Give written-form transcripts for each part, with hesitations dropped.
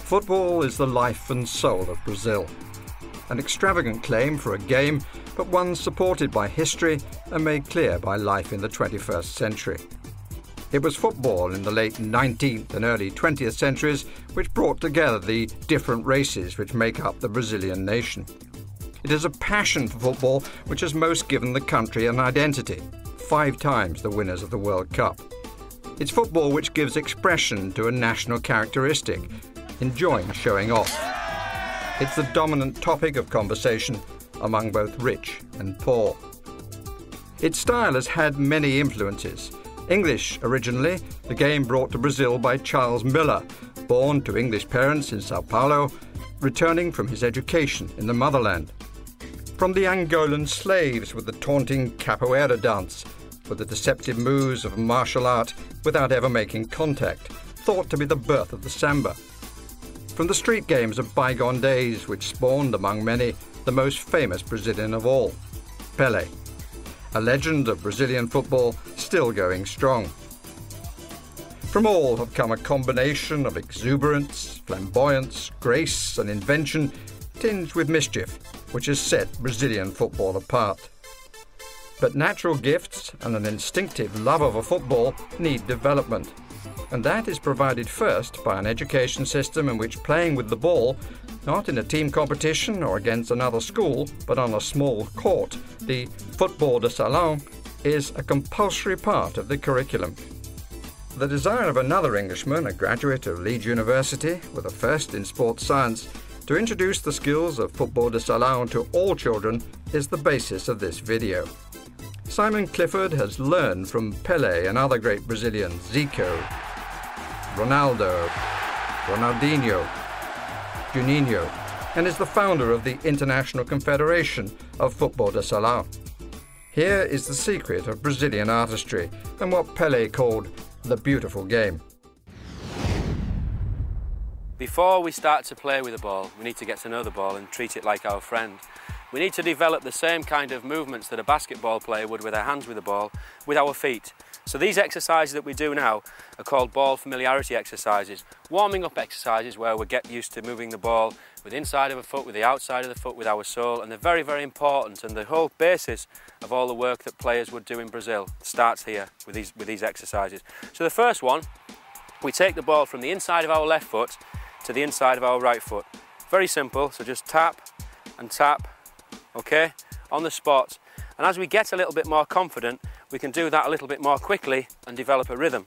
Football is the life and soul of Brazil. An extravagant claim for a game, but one supported by history and made clear by life in the 21st century. It was football in the late 19th and early 20th centuries which brought together the different races which make up the Brazilian nation. It is a passion for football which has most given the country an identity, 5 times the winners of the World Cup. It's football which gives expression to a national characteristic, enjoying showing off. It's the dominant topic of conversation among both rich and poor. Its style has had many influences. English originally, the game brought to Brazil by Charles Miller, born to English parents in Sao Paulo, returning from his education in the motherland. From the Angolan slaves with the taunting capoeira dance, with the deceptive moves of martial art without ever making contact, thought to be the birth of the samba. From the street games of bygone days which spawned among many the most famous Brazilian of all, Pelé, a legend of Brazilian football still going strong. From all have come a combination of exuberance, flamboyance, grace and invention tinged with mischief, which has set Brazilian football apart. But natural gifts and an instinctive love of a football need development, and that is provided first by an education system in which playing with the ball, not in a team competition or against another school, but on a small court, the football de salon, is a compulsory part of the curriculum. The desire of another Englishman, a graduate of Leeds University with a first in sports science, to introduce the skills of football de salon to all children is the basis of this video. Simon Clifford has learned from Pelé and other great Brazilians, Zico, Ronaldo, Ronaldinho, Juninho, and is the founder of the International Confederation of Football de Salão. Here is the secret of Brazilian artistry and what Pelé called the beautiful game. Before we start to play with the ball, we need to get to know the ball and treat it like our friend. We need to develop the same kind of movements that a basketball player would with their hands with the ball, with our feet. So these exercises that we do now are called ball familiarity exercises, warming up exercises where we get used to moving the ball with the inside of a foot, with the outside of the foot, with our sole, and they're very, very important, and the whole basis of all the work that players would do in Brazil starts here with these exercises. So the first one, we take the ball from the inside of our left foot to the inside of our right foot. Very simple, so just tap and tap, okay, on the spot. And as we get a little bit more confident, we can do that a little bit more quickly and develop a rhythm.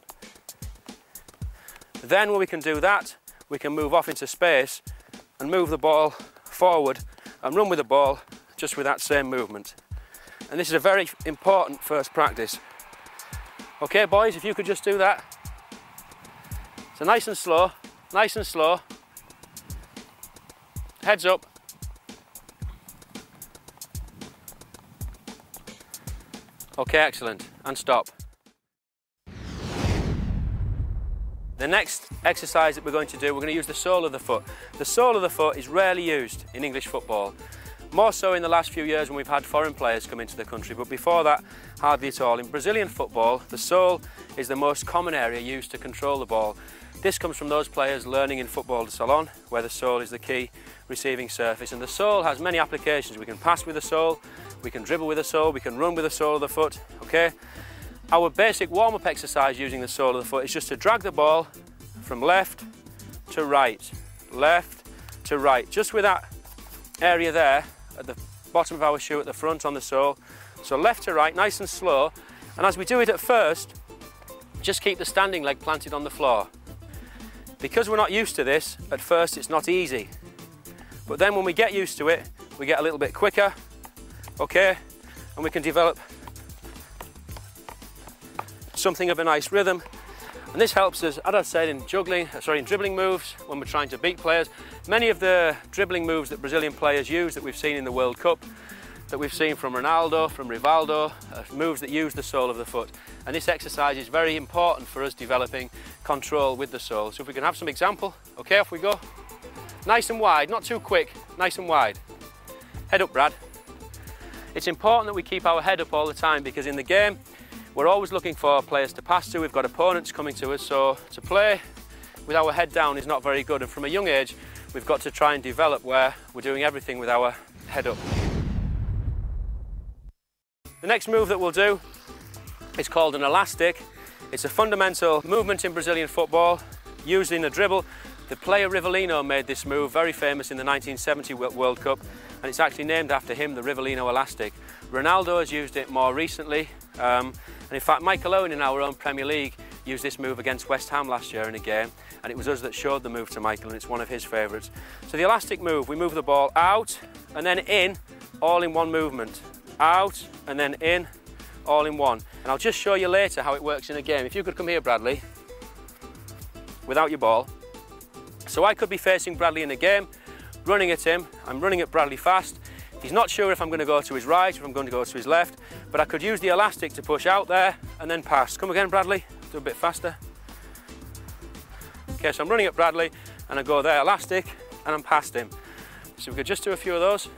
Then when we can do that, we can move off into space and move the ball forward and run with the ball just with that same movement. And this is a very important first practice. Okay, boys, if you could just do that. So nice and slow, nice and slow. Heads up. Okay, excellent, and stop. The next exercise that we're going to do, we're going to use the sole of the foot. The sole of the foot is rarely used in English football. More so in the last few years when we've had foreign players come into the country, but before that, hardly at all. In Brazilian football, the sole is the most common area used to control the ball. This comes from those players learning in football de salon, where the sole is the key receiving surface. And the sole has many applications. We can pass with the sole, we can dribble with the sole, we can run with the sole of the foot, okay? Our basic warm-up exercise using the sole of the foot is just to drag the ball from left to right, just with that area there at the bottom of our shoe at the front on the sole. So left to right, nice and slow. And as we do it at first, just keep the standing leg planted on the floor. Because we're not used to this, at first it's not easy. But then when we get used to it, we get a little bit quicker, okay? And we can develop something of a nice rhythm. And this helps us, as I said, in dribbling moves when we're trying to beat players. Many of the dribbling moves that Brazilian players use that we've seen in the World Cup, that we've seen from Ronaldo, from Rivaldo, moves that use the sole of the foot. And this exercise is very important for us developing control with the sole. So if we can have some example, okay, off we go. Nice and wide, not too quick, nice and wide. Head up, Brad. It's important that we keep our head up all the time because in the game, we're always looking for players to pass to. We've got opponents coming to us, so to play with our head down is not very good, and from a young age we've got to try and develop where we're doing everything with our head up. The next move that we'll do is called an elastic. It's a fundamental movement in Brazilian football, used in a dribble. The player Rivellino made this move, very famous in the 1970 World Cup, and it's actually named after him, the Rivellino elastic. Ronaldo has used it more recently, and in fact Michael Owen in our own Premier League used this move against West Ham last year in a game, and it was us that showed the move to Michael, and it's one of his favourites. So the elastic move, we move the ball out and then in, all in one movement. Out and then in, all in one. And I'll just show you later how it works in a game. If you could come here, Bradley, without your ball. So I could be facing Bradley in a game, running at him. I'm running at Bradley fast. He's not sure if I'm going to go to his right or if I'm going to go to his left, but I could use the elastic to push out there and then pass. Come again, Bradley. Do a bit faster. Okay, so I'm running at Bradley and I go there, elastic, and I'm past him. So we could just do a few of those.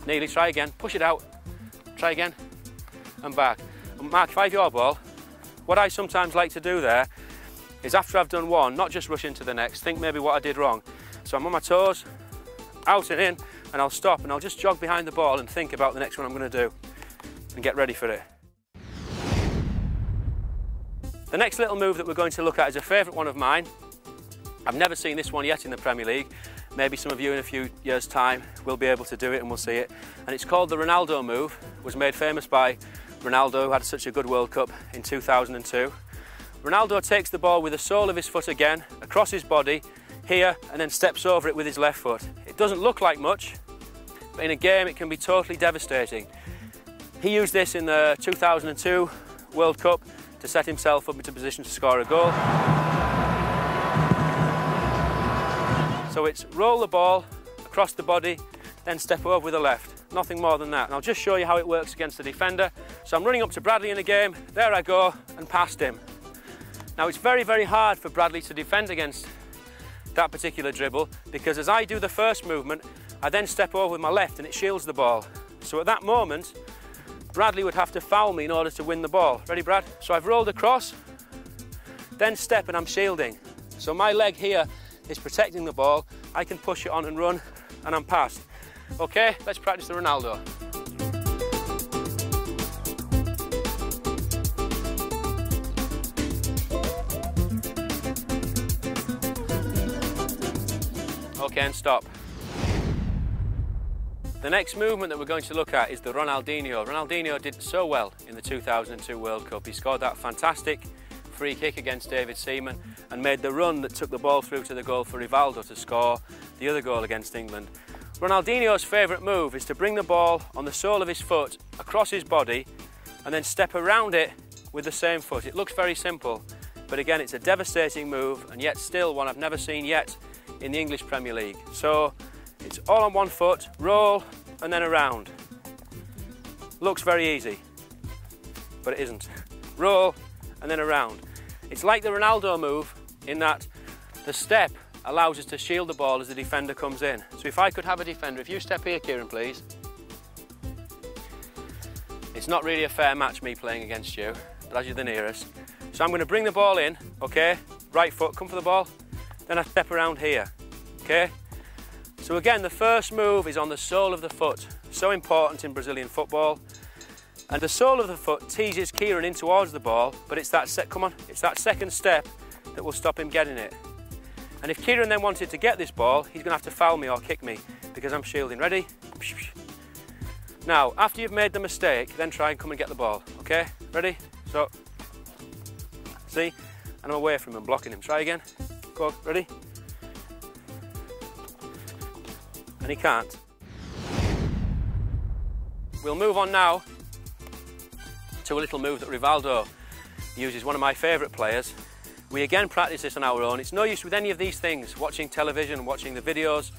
Nearly, try again, push it out, try again, and back. And Mark, if I have your ball, what I sometimes like to do there is after I've done one, not just rush into the next, think maybe what I did wrong. So I'm on my toes, out and in, and I'll stop and I'll just jog behind the ball and think about the next one I'm going to do and get ready for it. The next little move that we're going to look at is a favourite one of mine. I've never seen this one yet in the Premier League. Maybe some of you in a few years' time will be able to do it and we'll see it. And it's called the Ronaldo move. It was made famous by Ronaldo, who had such a good World Cup in 2002. Ronaldo takes the ball with the sole of his foot again, across his body, here, and then steps over it with his left foot. It doesn't look like much, but in a game it can be totally devastating. He used this in the 2002 World Cup to set himself up into position to score a goal. So it's roll the ball across the body, then step over with the left. Nothing more than that. And I'll just show you how it works against the defender. So I'm running up to Bradley in a game, there I go, and past him. Now it's very, very hard for Bradley to defend against that particular dribble, because as I do the first movement, I then step over with my left and it shields the ball. So at that moment, Bradley would have to foul me in order to win the ball. Ready, Brad? So I've rolled across, then step and I'm shielding. So my leg here is protecting the ball. I can push it on and run and I'm past. Okay, let's practice the Ronaldo. Okay, and stop. The next movement that we're going to look at is the Ronaldinho. Ronaldinho did so well in the 2002 World Cup. He scored that fantastic free kick against David Seaman and made the run that took the ball through to the goal for Rivaldo to score the other goal against England. Ronaldinho's favourite move is to bring the ball on the sole of his foot across his body and then step around it with the same foot. It looks very simple, but again it's a devastating move, and yet still one I've never seen yet in the English Premier League. So it's all on one foot, roll and then around. Looks very easy, but it isn't. Roll and then around. It's like the Ronaldo move in that the step allows us to shield the ball as the defender comes in. So if I could have a defender, if you step here, Kieran, please. It's not really a fair match, me playing against you, but as you're the nearest. So I'm going to bring the ball in, okay? Right foot, come for the ball. Then I step around here, okay? So again, the first move is on the sole of the foot. So important in Brazilian football. And the sole of the foot teases Kieran in towards the ball, but it's that it's that second step that will stop him getting it. And if Kieran then wanted to get this ball, he's going to have to foul me or kick me because I'm shielding. Ready? Now, after you've made the mistake, then try and come and get the ball, okay? Ready? So, see? And I'm away from him, blocking him. Try again. Go, ready? And he can't. We'll move on now to a little move that Rivaldo uses, one of my favourite players. We again practice this on our own. It's no use with any of these things, watching television, watching the videos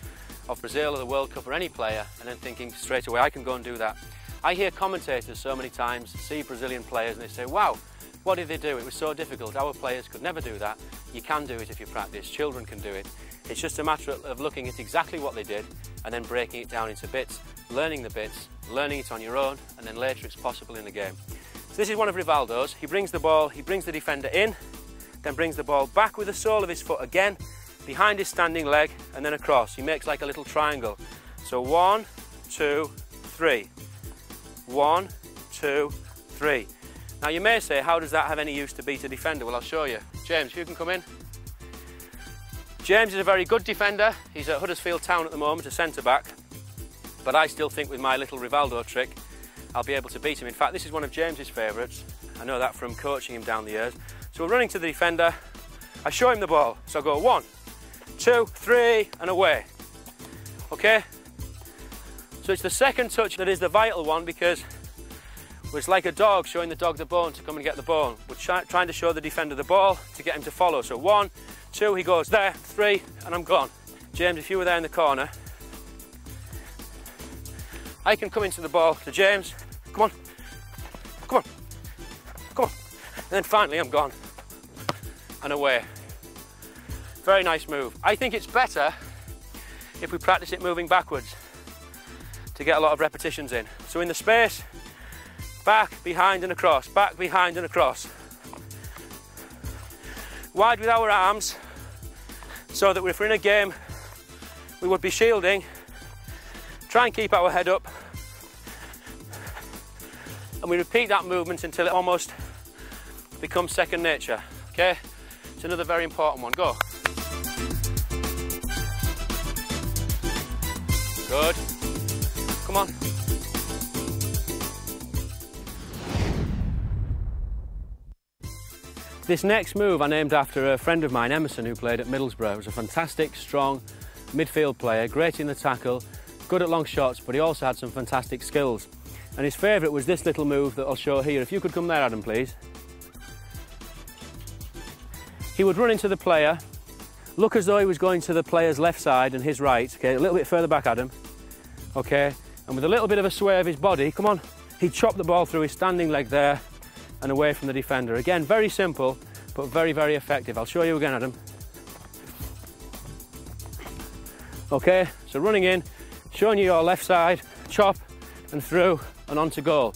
of Brazil or the World Cup or any player, and then thinking straight away, I can go and do that. I hear commentators so many times see Brazilian players and they say, wow, what did they do? It was so difficult. Our players could never do that. You can do it if you practice. Children can do it. It's just a matter of looking at exactly what they did and then breaking it down into bits, learning the bits, learning it on your own, and then later it's possible in the game. So this is one of Rivaldo's. He brings the ball, he brings the defender in, then brings the ball back with the sole of his foot again, behind his standing leg, and then across. He makes like a little triangle. So 1, 2, 3. 1, 2, 3. Now you may say, how does that have any use to beat a defender? Well, I'll show you. James, if you can come in. James is a very good defender. He's at Huddersfield Town at the moment, a centre-back. But I still think with my little Rivaldo trick, I'll be able to beat him. In fact, this is one of James's favourites. I know that from coaching him down the years. So we're running to the defender. I show him the ball. So I go 1, 2, 3, and away. Okay? So it's the second touch that is the vital one, because it's like a dog showing the dog the bone to come and get the ball. We're trying to show the defender the ball to get him to follow. So 1, 2, he goes there, 3, and I'm gone. James, if you were there in the corner, I can come into the ball to James. Come on, come on, come on. And then finally I'm gone and away. Very nice move. I think it's better if we practice it moving backwards to get a lot of repetitions in. So in the space, back, behind and across, back, behind and across. Wide with our arms, so that if we're in a game, we would be shielding. Try and keep our head up. And we repeat that movement until it almost becomes second nature. Okay? It's another very important one. Go. Good. Come on. This next move I named after a friend of mine, Emerson, who played at Middlesbrough. He was a fantastic, strong midfield player, great in the tackle, good at long shots, but he also had some fantastic skills. And his favourite was this little move that I'll show here. If you could come there, Adam, please. He would run into the player, look as though he was going to the player's left side and his right. Okay, a little bit further back, Adam. Okay, and with a little bit of a sway of his body, come on, he'd chop the ball through his standing leg there and away from the defender. Again, very simple, but very, very effective. I'll show you again, Adam. Okay, so running in, showing you your left side, chop and through and on to goal.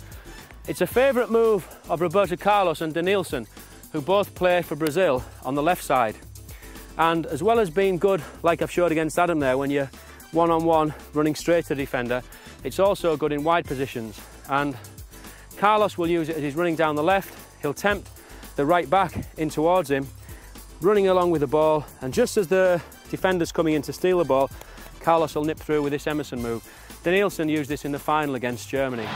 It's a favourite move of Roberto Carlos and Denilson, who both play for Brazil on the left side. And as well as being good, like I've showed against Adam there, when you're one-on-one running straight to the defender, it's also good in wide positions. And Carlos will use it as he's running down the left. He'll tempt the right back in towards him, running along with the ball, and just as the defender's coming in to steal the ball, Carlos will nip through with this Emerson move. Denilson used this in the final against Germany.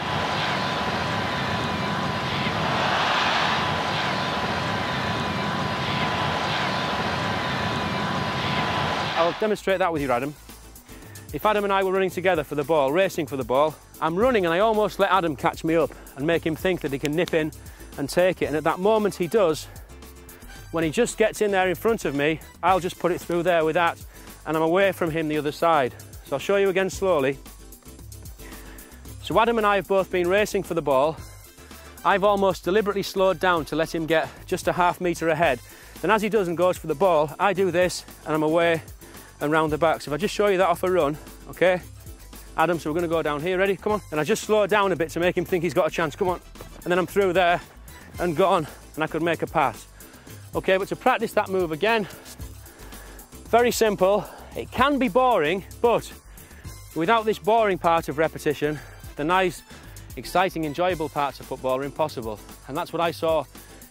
I'll demonstrate that with you, Adam. If Adam and I were running together for the ball, racing for the ball, I'm running and I almost let Adam catch me up and make him think that he can nip in and take it. And at that moment he does, when he just gets in there in front of me, I'll just put it through there with that, and I'm away from him the other side. So I'll show you again slowly. So Adam and I have both been racing for the ball. I've almost deliberately slowed down to let him get just a half metre ahead. Then as he does and goes for the ball, I do this and I'm away and round the back. So if I just show you that off a run, okay? Adam, so we're going to go down here, ready? Come on. And I just slow down a bit to make him think he's got a chance, come on. And then I'm through there and gone, and I could make a pass. Okay, but to practice that move again, very simple. It can be boring, but without this boring part of repetition, the nice, exciting, enjoyable parts of football are impossible. And that's what I saw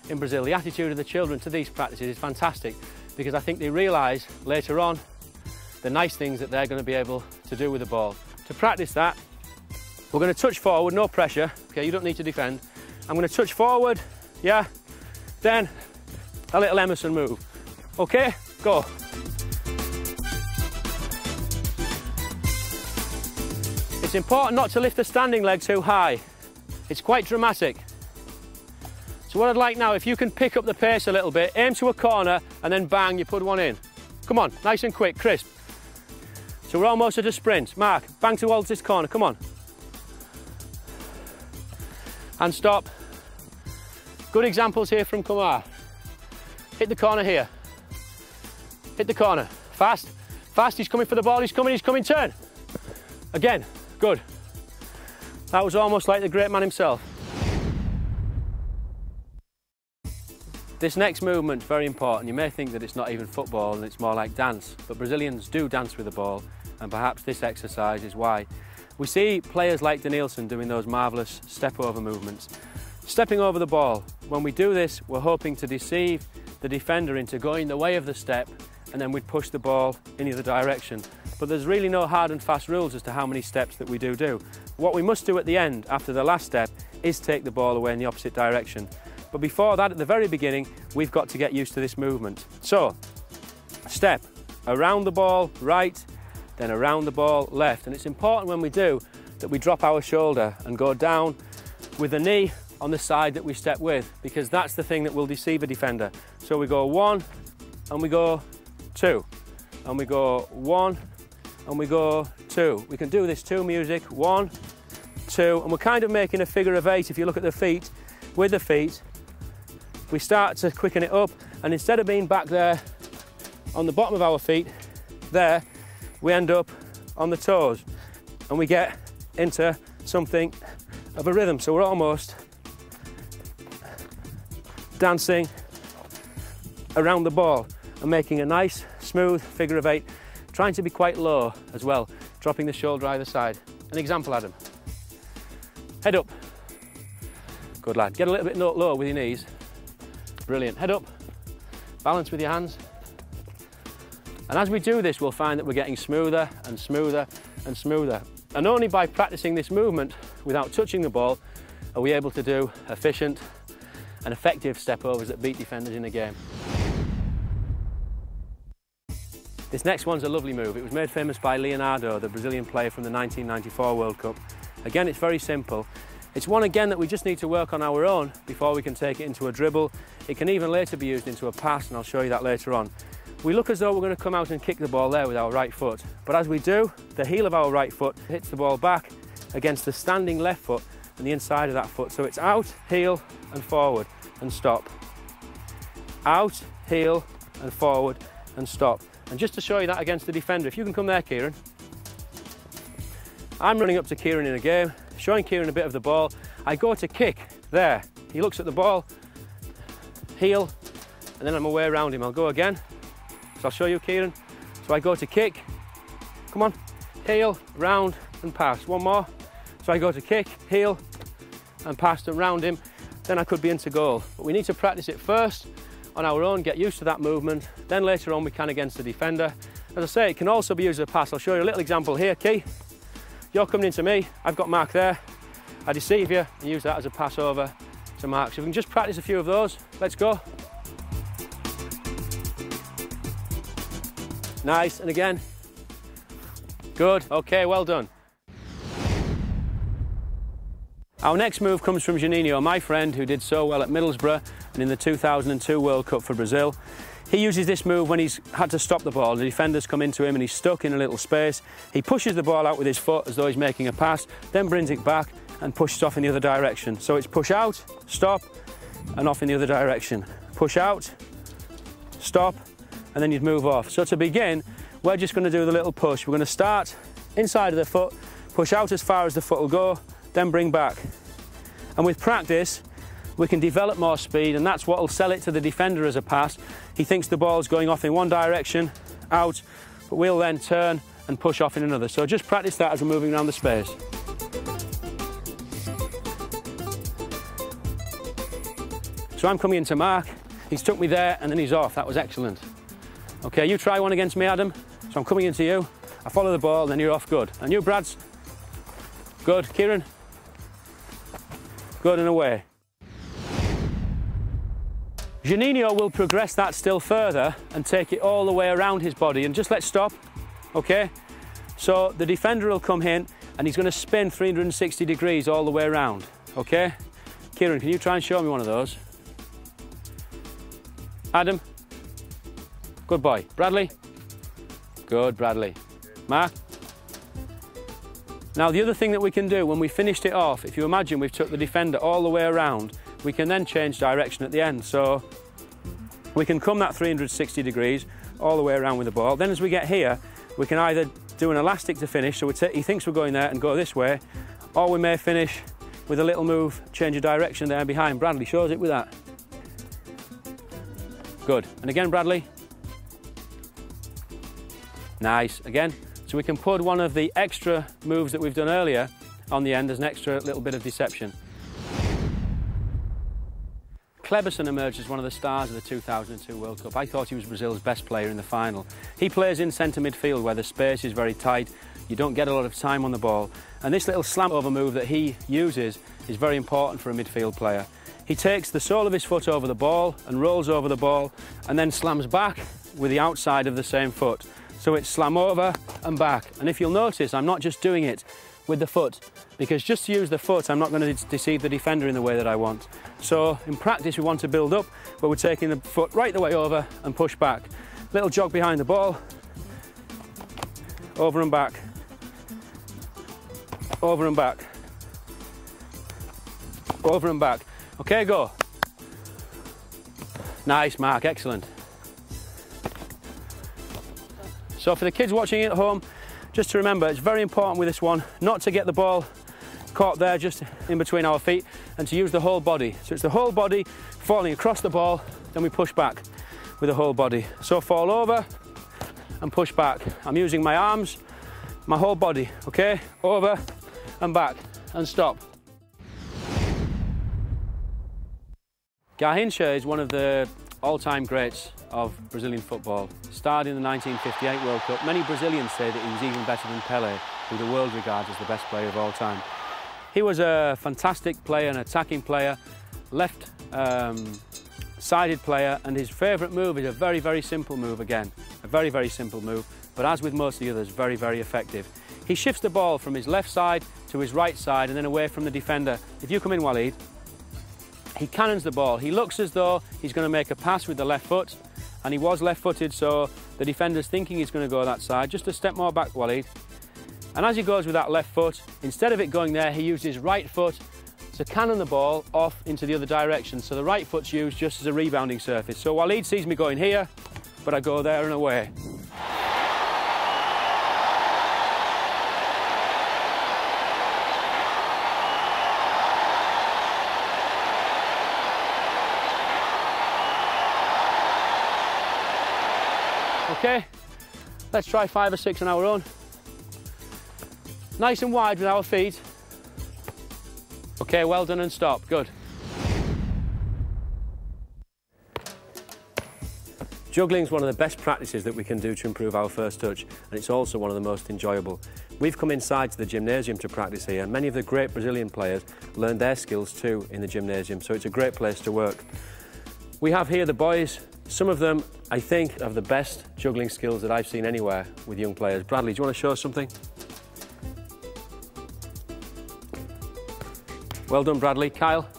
in Brazil. The attitude of the children to these practices is fantastic, because I think they realise later on the nice things that they're going to be able to do with the ball. To practice that, we're going to touch forward, no pressure. Okay, you don't need to defend. I'm going to touch forward, yeah, then a little Emerson move. Okay, go. It's important not to lift the standing leg too high. It's quite dramatic. So what I'd like now, if you can pick up the pace a little bit, aim to a corner and then bang, you put one in. Come on, nice and quick, crisp. So we're almost at a sprint. Mark, bang towards this corner, come on. And stop. Good examples here from Kumar. Hit the corner here. Hit the corner. Fast, fast, he's coming for the ball, he's coming, turn. Again, good. That was almost like the great man himself. This next movement is very important. You may think that it's not even football and it's more like dance, but Brazilians do dance with the ball, and perhaps this exercise is why. We see players like Denilson doing those marvellous step-over movements. Stepping over the ball. When we do this, we're hoping to deceive the defender into going the way of the step, and then we'd push the ball in either direction. But there's really no hard and fast rules as to how many steps that we do. What we must do at the end, after the last step, is take the ball away in the opposite direction. But before that, at the very beginning, we've got to get used to this movement. So, step, around the ball, right, then around the ball, left. And it's important when we do that we drop our shoulder and go down with the knee on the side that we step with, because that's the thing that will deceive a defender. So we go 1 and we go 2, and we go 1 and we go 2. We can do this to music, 1, 2, and we're kind of making a figure of 8 if you look at the feet. With the feet, we start to quicken it up, and instead of being back there on the bottom of our feet, there, we end up on the toes, and we get into something of a rhythm. So we're almost dancing around the ball and making a nice smooth figure of 8, trying to be quite low as well, dropping the shoulder either side. An example, Adam. Head up. Good lad. Get a little bit low with your knees. Brilliant. Head up. Balance with your hands. And as we do this, we'll find that we're getting smoother and smoother and smoother. And only by practicing this movement without touching the ball are we able to do efficient and effective step-overs that beat defenders in a game. This next one's a lovely move. It was made famous by Leonardo, the Brazilian player from the 1994 World Cup. Again, it's very simple. It's one, again, that we just need to work on our own before we can take it into a dribble. It can even later be used into a pass, and I'll show you that later on. We look as though we're going to come out and kick the ball there with our right foot. But as we do, the heel of our right foot hits the ball back against the standing left foot and the inside of that foot. So it's out, heel, and forward, and stop. Out, heel, and forward, and stop. And just to show you that against the defender, if you can come there, Kieran. I'm running up to Kieran in a game, showing Kieran a bit of the ball. I go to kick there. He looks at the ball, heel, and then I'm away around him. I'll go again. So I'll show you, Kieran. So I go to kick, come on, heel, round, and pass. One more. So I go to kick, heel, and pass and round him. Then I could be into goal. But we need to practice it first on our own, get used to that movement. Then later on we can against the defender. As I say, it can also be used as a pass. I'll show you a little example here, Key. You're coming into me, I've got Mark there. I deceive you and use that as a pass over to Mark. So if we can just practice a few of those, let's go. Nice, and again. Good, okay, well done. Our next move comes from Juninho, my friend who did so well at Middlesbrough and in the 2002 World Cup for Brazil. He uses this move when he's had to stop the ball. The defenders come into him and he's stuck in a little space. He pushes the ball out with his foot as though he's making a pass, then brings it back and pushes off in the other direction. So it's push out, stop, and off in the other direction. Push out, stop, and then you'd move off. So to begin, we're just going to do the little push. We're going to start inside of the foot, push out as far as the foot will go, then bring back. And with practice, we can develop more speed, and that's what will sell it to the defender as a pass. He thinks the ball's going off in one direction, out, but we'll then turn and push off in another. So just practice that as we're moving around the space. So I'm coming into Mark, he's took me there and then he's off. That was excellent. Okay, you try one against me, Adam. So I'm coming into you, I follow the ball, then you're off, good. And you, Brads? Good, Kieran? Good, and away. Juninho will progress that still further and take it all the way around his body, and just let's stop, okay? So the defender will come in and he's going to spin 360 degrees all the way around, okay? Kieran, can you try and show me one of those? Adam? Good boy. Bradley? Good, Bradley. Mark? Now the other thing that we can do when we finished it off, if you imagine we've took the defender all the way around, we can then change direction at the end. So we can come that 360 degrees all the way around with the ball. Then as we get here, we can either do an elastic to finish, so he thinks we're going there and go this way, or we may finish with a little move, change of direction there behind. Bradley shows it with that. Good. And again, Bradley. Nice. Again. So we can put one of the extra moves that we've done earlier on the end as an extra little bit of deception. Kleberson emerged as one of the stars of the 2002 World Cup. I thought he was Brazil's best player in the final. He plays in centre midfield where the space is very tight, you don't get a lot of time on the ball, and this little slam over move that he uses is very important for a midfield player. He takes the sole of his foot over the ball and rolls over the ball and then slams back with the outside of the same foot. So it's slam over and back. And if you'll notice, I'm not just doing it with the foot, because just to use the foot, I'm not going to deceive the defender in the way that I want. So in practice, we want to build up, but we're taking the foot right the way over and push back. Little jog behind the ball, over and back, over and back, over and back. Okay, go. Nice, Mark, excellent. So for the kids watching at home, just to remember, it's very important with this one not to get the ball caught there just in between our feet and to use the whole body. So it's the whole body falling across the ball, then we push back with the whole body. So fall over and push back. I'm using my arms, my whole body, okay? Over and back and stop. Garrincha is one of the all-time greats of Brazilian football. Starred in the 1958 World Cup. Many Brazilians say that he was even better than Pelé, who the world regards as the best player of all time. He was a fantastic player, an attacking player, left-sided player, and his favourite move is a very, very simple move again. A very, very simple move, but as with most of the others, very, very effective. He shifts the ball from his left side to his right side and then away from the defender. If you come in, Walid, he cannons the ball. He looks as though he's going to make a pass with the left foot, and he was left-footed, so the defender's thinking he's going to go that side. Just a step more back, Walid. And as he goes with that left foot, instead of it going there, he used his right foot to cannon the ball off into the other direction. So the right foot's used just as a rebounding surface. So Walid sees me going here, but I go there and away. Okay, let's try 5 or 6 on our own. Nice and wide with our feet. Okay, well done and stop, good. Juggling is one of the best practices that we can do to improve our first touch, and it's also one of the most enjoyable. We've come inside to the gymnasium to practice here. Many of the great Brazilian players learned their skills too in the gymnasium, so it's a great place to work. We have here the boys. Some of them, I think, have the best juggling skills that I've seen anywhere with young players. Bradley, do you want to show us something? Well done, Bradley. Kyle?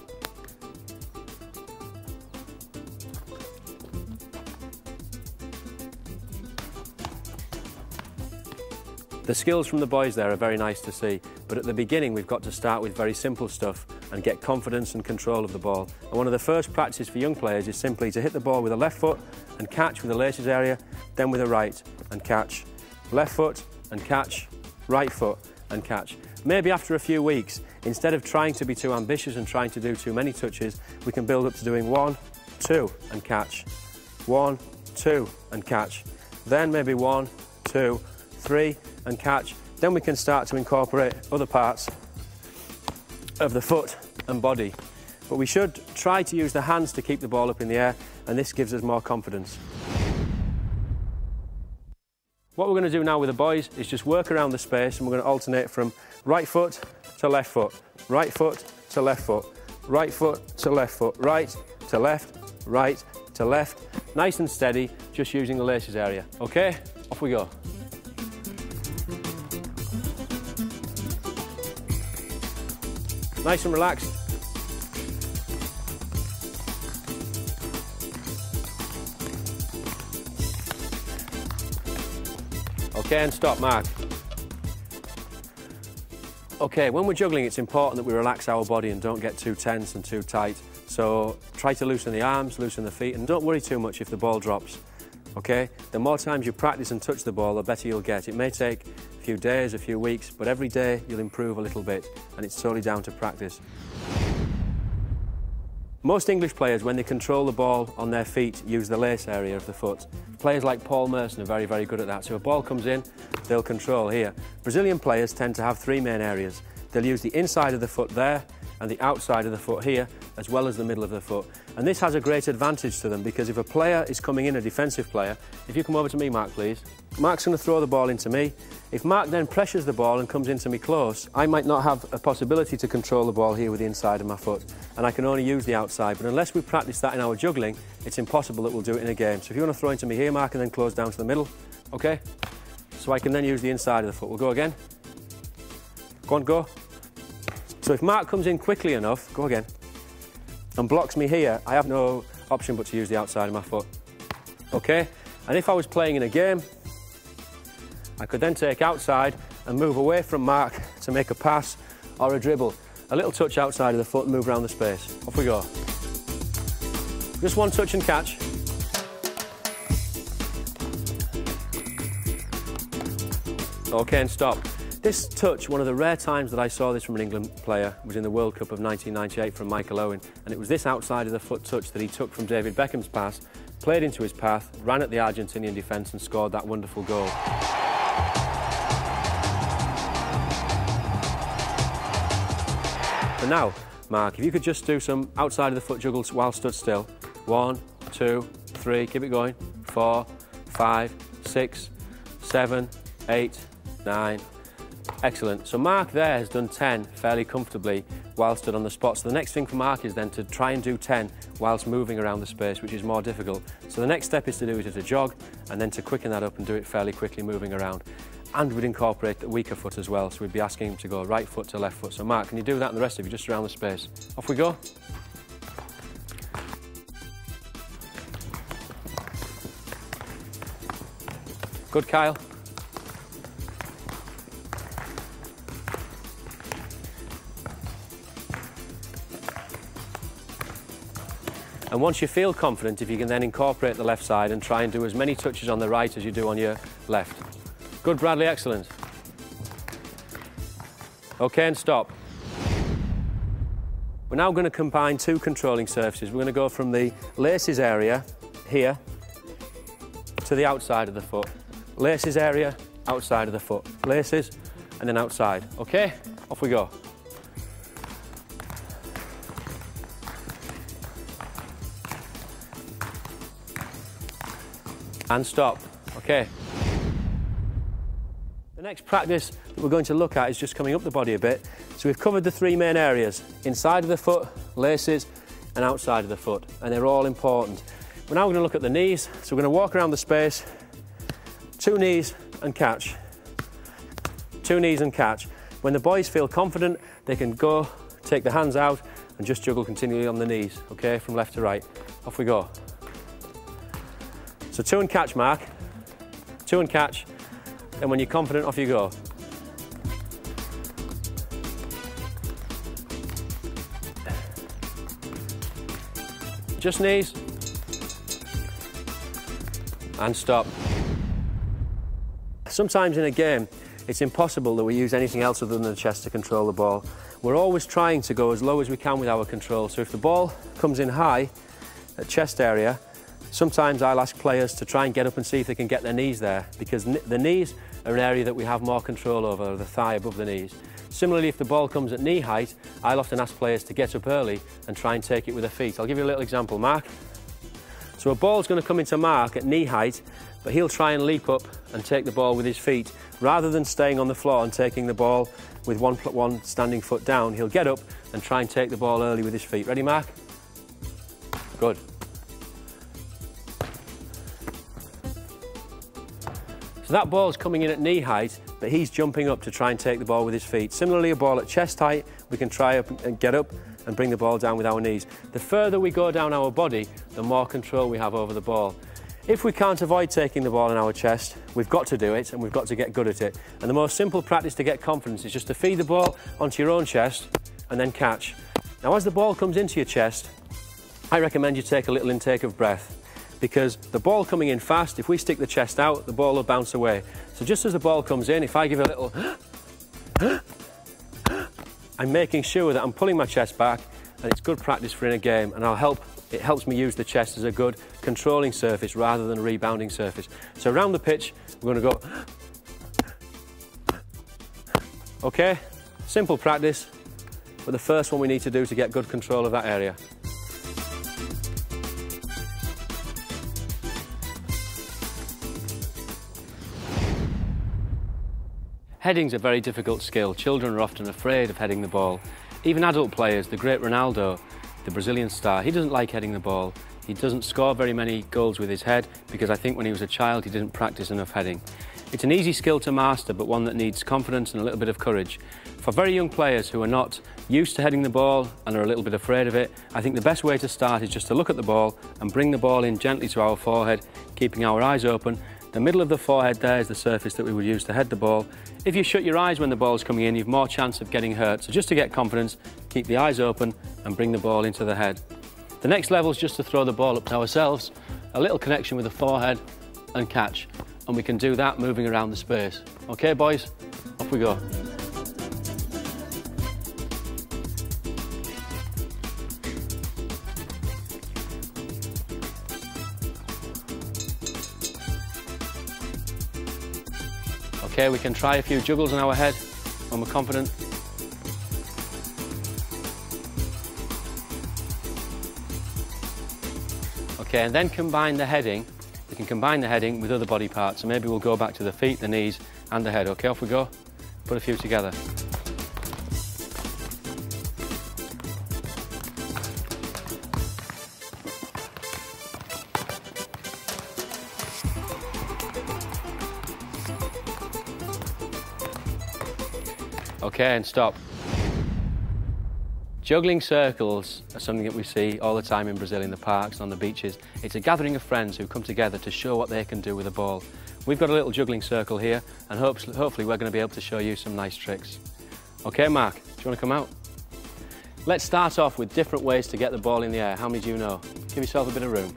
The skills from the boys there are very nice to see, but at the beginning we've got to start with very simple stuff and get confidence and control of the ball. And one of the first practices for young players is simply to hit the ball with a left foot and catch with the laces area, then with a right and catch. Left foot and catch, right foot and catch. Maybe after a few weeks, instead of trying to be too ambitious and trying to do too many touches, we can build up to doing 1, 2 and catch. 1, 2 and catch. Then maybe 1, 2, 3 and catch. Then we can start to incorporate other parts of the foot and body. But we should try to use the hands to keep the ball up in the air, and this gives us more confidence. What we're going to do now with the boys is just work around the space, and we're going to alternate from right foot to left foot, right foot to left foot, right foot to left foot, right to left, right to left. Nice and steady, just using the laces area. Okay, off we go. Nice and relaxed. Okay, and stop, Mark. Okay, when we're juggling, it's important that we relax our body and don't get too tense and too tight. So try to loosen the arms, loosen the feet, and don't worry too much if the ball drops. Okay? The more times you practice and touch the ball, the better you'll get. It may take a few days, a few weeks, but every day you'll improve a little bit, and it's totally down to practice. Most English players, when they control the ball on their feet, use the lace area of the foot. Players like Paul Merson are very, very good at that. So if a ball comes in, they'll control here. Brazilian players tend to have three main areas. They'll use the inside of the foot there and the outside of the foot here, as well as the middle of the foot. And this has a great advantage to them because if a player is coming in, a defensive player, if you come over to me, Mark, please. Mark's going to throw the ball into me. If Mark then pressures the ball and comes into me close, I might not have a possibility to control the ball here with the inside of my foot, and I can only use the outside. But unless we practice that in our juggling, it's impossible that we'll do it in a game. So if you want to throw into me here, Mark, and then close down to the middle, okay? So I can then use the inside of the foot. We'll go again. Go on, go. So if Mark comes in quickly enough, go again, and blocks me here, I have no option but to use the outside of my foot. Okay? And if I was playing in a game, I could then take outside and move away from Mark to make a pass or a dribble. A little touch outside of the foot and move around the space. Off we go. Just one touch and catch. Okay, and stop. This touch, one of the rare times that I saw this from an England player, was in the World Cup of 1998 from Michael Owen, and it was this outside of the foot touch that he took from David Beckham's pass, played into his path, ran at the Argentinian defence and scored that wonderful goal. And now, Mark, if you could just do some outside of the foot juggles while stood still. 1, 2, 3, keep it going. 4, 5, 6, 7, 8, 9. Excellent. So Mark there has done 10 fairly comfortably while stood on the spot. So the next thing for Mark is then to try and do 10 whilst moving around the space, which is more difficult. So the next step is to do it to jog and then to quicken that up and do it fairly quickly moving around. And we'd incorporate the weaker foot as well. So we'd be asking him to go right foot to left foot. So Mark, can you do that and the rest of you just around the space? Off we go. Good, Kyle. And once you feel confident, if you can then incorporate the left side and try and do as many touches on the right as you do on your left. Good, Bradley, excellent. Okay, and stop. We're now going to combine two controlling surfaces. We're going to go from the laces area here to the outside of the foot. Laces area, outside of the foot. Laces, and then outside. Okay, off we go. And stop. Okay. The next practice that we're going to look at is just coming up the body a bit. So we've covered the three main areas: inside of the foot, laces, and outside of the foot, and they're all important. We're now going to look at the knees. So we're going to walk around the space, 2 knees and catch. 2 knees and catch. When the boys feel confident, they can go, take the hands out, and just juggle continually on the knees, okay, from left to right. Off we go. So 2 and catch, Mark. 2 and catch. And when you're confident, off you go. Just knees. And stop. Sometimes in a game, it's impossible that we use anything else other than the chest to control the ball. We're always trying to go as low as we can with our control. So if the ball comes in high at chest area, sometimes I'll ask players to try and get up and see if they can get their knees there, because the knees are an area that we have more control over, the thigh above the knees. Similarly, if the ball comes at knee height, I'll often ask players to get up early and try and take it with their feet. I'll give you a little example, Mark. So a ball's going to come into Mark at knee height, but he'll try and leap up and take the ball with his feet. Rather than staying on the floor and taking the ball with one standing foot down, he'll get up and try and take the ball early with his feet. Ready, Mark? Good. So that ball's coming in at knee height, but he's jumping up to try and take the ball with his feet. Similarly, a ball at chest height, we can try up and get up and bring the ball down with our knees. The further we go down our body, the more control we have over the ball. If we can't avoid taking the ball in our chest, we've got to do it and we've got to get good at it. And the most simple practice to get confidence is just to feed the ball onto your own chest and then catch. Now, as the ball comes into your chest, I recommend you take a little intake of breath, because the ball coming in fast, if we stick the chest out, the ball will bounce away. So just as the ball comes in, if I give a little I'm making sure that I'm pulling my chest back and it's good practice for in a game, and it helps me use the chest as a good controlling surface rather than a rebounding surface. So around the pitch, we're going to go. Okay, simple practice, but the first one we need to do to get good control of that area. Heading's a very difficult skill. Children are often afraid of heading the ball. Even adult players, the great Ronaldo, the Brazilian star, he doesn't like heading the ball. He doesn't score very many goals with his head because I think when he was a child he didn't practice enough heading. It's an easy skill to master, but one that needs confidence and a little bit of courage. For very young players who are not used to heading the ball and are a little bit afraid of it, I think the best way to start is just to look at the ball and bring the ball in gently to our forehead, keeping our eyes open. The middle of the forehead there is the surface that we would use to head the ball. If you shut your eyes when the ball's coming in, you've more chance of getting hurt. So just to get confidence, keep the eyes open and bring the ball into the head. The next level is just to throw the ball up to ourselves, a little connection with the forehead and catch. And we can do that moving around the space. Okay, boys, off we go. Okay, we can try a few juggles on our head when we're confident. Okay, and then combine the heading. We can combine the heading with other body parts. So maybe we'll go back to the feet, the knees, and the head. Okay, off we go. Put a few together. Okay, and stop. Juggling circles are something that we see all the time in Brazil, in the parks, on the beaches. It's a gathering of friends who come together to show what they can do with a ball. We've got a little juggling circle here, and hopefully we're going to be able to show you some nice tricks. Okay, Mark, do you want to come out? Let's start off with different ways to get the ball in the air. How many do you know? Give yourself a bit of room.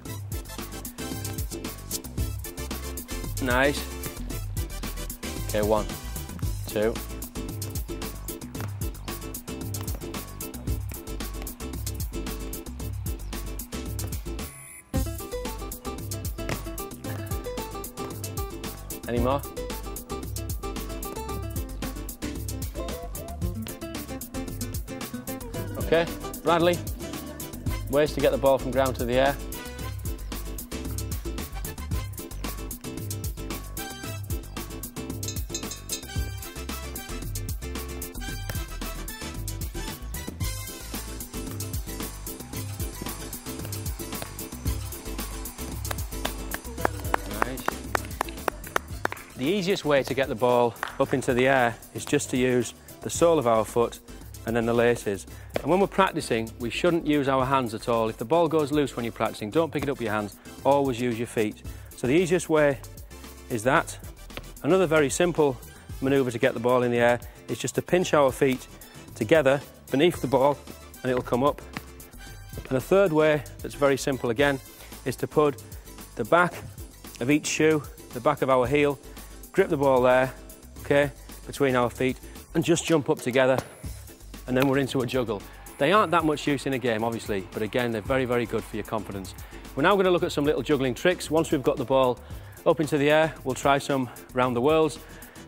Nice. Okay, 1, 2. Any more? Okay, Bradley, ways to get the ball from ground to the air. The easiest way to get the ball up into the air is just to use the sole of our foot and then the laces. And when we're practicing, we shouldn't use our hands at all. If the ball goes loose when you're practicing, don't pick it up with your hands, always use your feet. So the easiest way is that. Another very simple manoeuvre to get the ball in the air is just to pinch our feet together beneath the ball and it'll come up. And a third way that's very simple again is to put the back of each shoe, the back of our heel, grip the ball there, okay, between our feet, and just jump up together, and then we're into a juggle. They aren't that much use in a game, obviously, but again, they're very, very good for your confidence. We're now going to look at some little juggling tricks. Once we've got the ball up into the air, we'll try some round the worlds,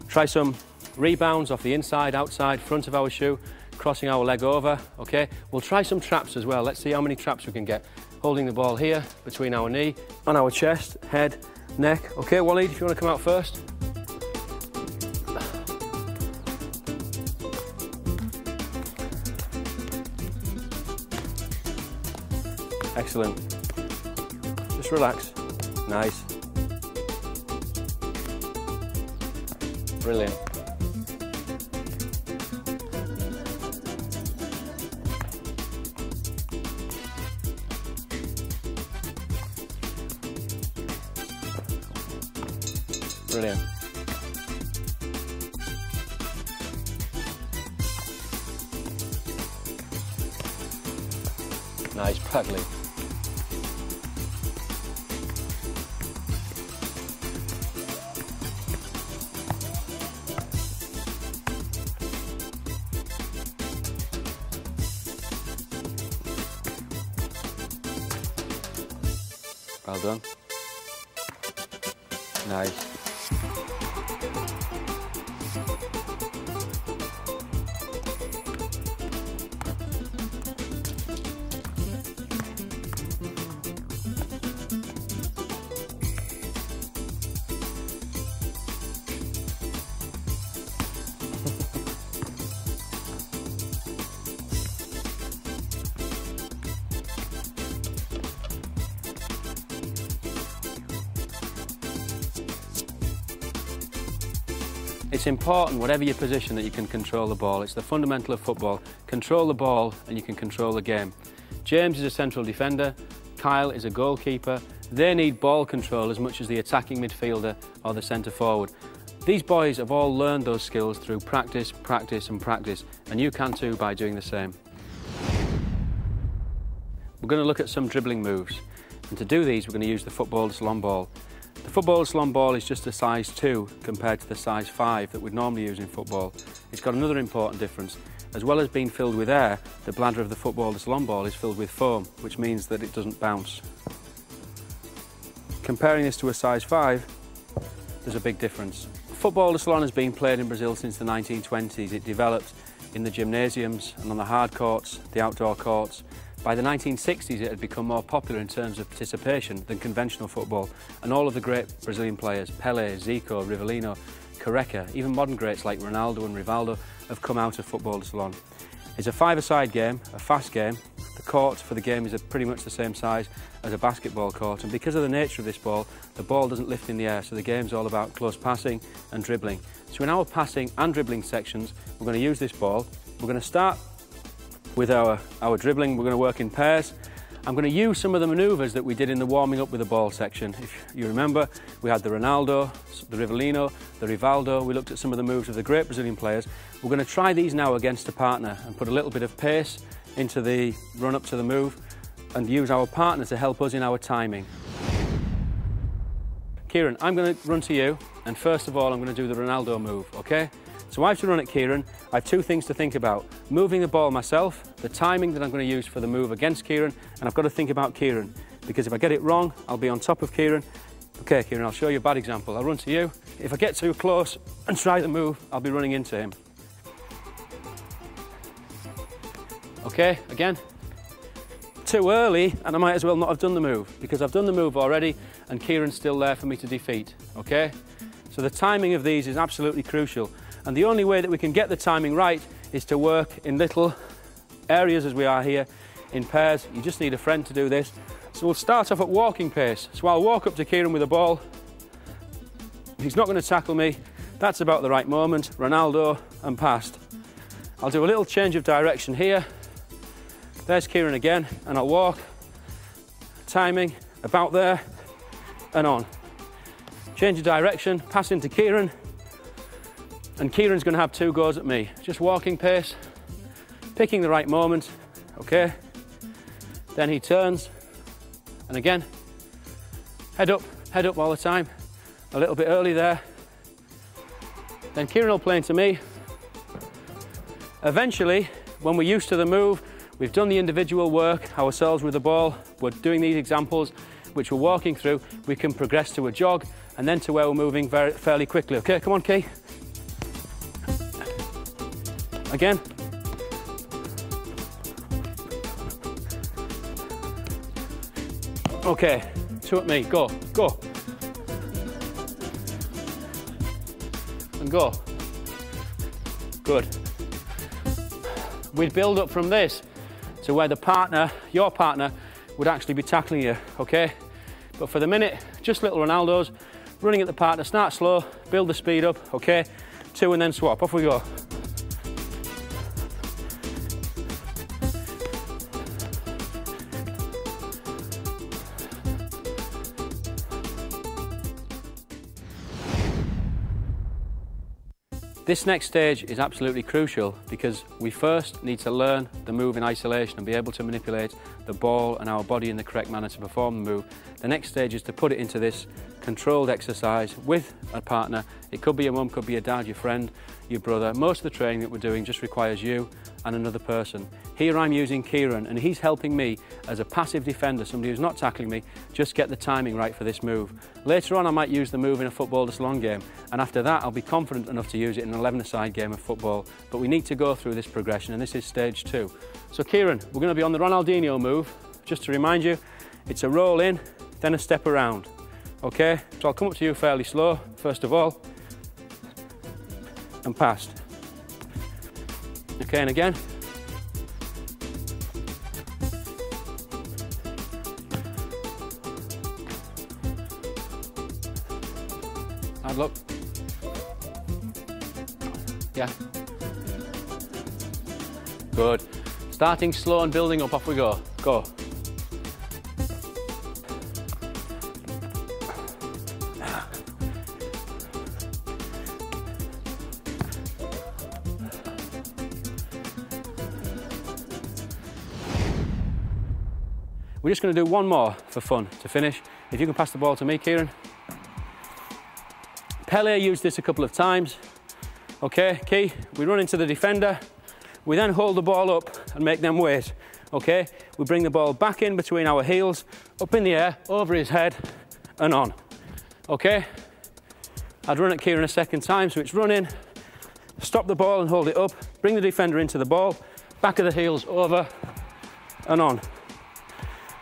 try some rebounds off the inside, outside, front of our shoe, crossing our leg over, okay? We'll try some traps as well. Let's see how many traps we can get. Holding the ball here, between our knee, on our chest, head, neck. Okay, Waleed, if you want to come out first. Excellent. Just relax. Nice. Brilliant. Brilliant. Nice, Bradley. Well done. Nice. It's important, whatever your position, that you can control the ball. It's the fundamental of football. Control the ball and you can control the game. James is a central defender, Kyle is a goalkeeper. They need ball control as much as the attacking midfielder or the centre forward. These boys have all learned those skills through practice, practice and practice, and you can too by doing the same. We're going to look at some dribbling moves, and to do these we're going to use the football salon ball. The football salon ball is just a size 2 compared to the size 5 that we'd normally use in football. It's got another important difference. As well as being filled with air, the bladder of the football salon ball is filled with foam, which means that it doesn't bounce. Comparing this to a size 5, there's a big difference. Football salon has been played in Brazil since the 1920s. It developed in the gymnasiums and on the hard courts, the outdoor courts. By the 1960s, it had become more popular in terms of participation than conventional football, and all of the great Brazilian players, Pelé, Zico, Rivellino, Careca, even modern greats like Ronaldo and Rivaldo have come out of football salon. It's a 5-a-side game, a fast game. The court for the game is pretty much the same size as a basketball court, and because of the nature of this ball, the ball doesn't lift in the air, so the game's all about close passing and dribbling. So in our passing and dribbling sections, we're going to use this ball. We're going to start with our dribbling. We're going to work in pairs. I'm going to use some of the manoeuvres that we did in the warming up with the ball section. If you remember, we had the Ronaldo, the Rivellino, the Rivaldo. We looked at some of the moves of the great Brazilian players. We're going to try these now against a partner and put a little bit of pace into the run up to the move and use our partner to help us in our timing. Kieran, I'm going to run to you, and first of all I'm going to do the Ronaldo move, okay? So I have to run at Kieran. I have 2 things to think about. Moving the ball myself, the timing that I'm going to use for the move against Kieran, and I've got to think about Kieran, because if I get it wrong, I'll be on top of Kieran. Okay, Kieran, I'll show you a bad example. I'll run to you. If I get too close and try the move, I'll be running into him. Okay, again. Too early, and I might as well not have done the move, because I've done the move already, and Kieran's still there for me to defeat, okay? So the timing of these is absolutely crucial. And the only way that we can get the timing right is to work in little areas as we are here, in pairs. You just need a friend to do this. So we'll start off at walking pace. So I'll walk up to Kieran with the ball. He's not going to tackle me. That's about the right moment. Ronaldo and past. I'll do a little change of direction here. There's Kieran again, and I'll walk. Timing, about there, and on. Change of direction, pass into Kieran. And Kieran's going to have 2 goes at me. Just walking pace, picking the right moment, okay? Then he turns, and again, head up all the time. A little bit early there. Then Kieran will play into me. Eventually, when we're used to the move, we've done the individual work ourselves with the ball, we're doing these examples, which we're walking through, we can progress to a jog, and then to where we're moving fairly quickly. Okay, come on, Key. Again. Okay, 2 at me, go. And go. Good. We'd build up from this to where the partner, your partner, would actually be tackling you, okay? But for the minute, just little Ronaldos, running at the partner, start slow, build the speed up, okay? 2 and then swap, off we go. This next stage is absolutely crucial because we first need to learn the move in isolation and be able to manipulate the ball and our body in the correct manner to perform the move, the next stage is to put it into this controlled exercise with a partner. It could be your mum, could be your dad, your friend, your brother. Most of the training that we're doing just requires you and another person. Here I'm using Kieran, and he's helping me as a passive defender, somebody who's not tackling me, just get the timing right for this move. Later on I might use the move in a football to salon game, and after that I'll be confident enough to use it in an 11-a-side game of football. But we need to go through this progression, and this is stage 2. So Kieran, we're going to be on the Ronaldinho move. Just to remind you, it's a roll in, then a step around. Okay, so I'll come up to you fairly slow, first of all, and past. Okay, and again. Hard look. Yeah. Good. Starting slow and building up, off we go. Go. We're just going to do one more for fun to finish. If you can pass the ball to me, Kieran. Pele used this a couple of times. Okay, key, we run into the defender. We then hold the ball up and make them wait. Okay, we bring the ball back in between our heels, up in the air, over his head, and on. Okay, I'd run at Kieran a second time, so it's run in, stop the ball and hold it up, bring the defender into the ball, back of the heels, over, and on.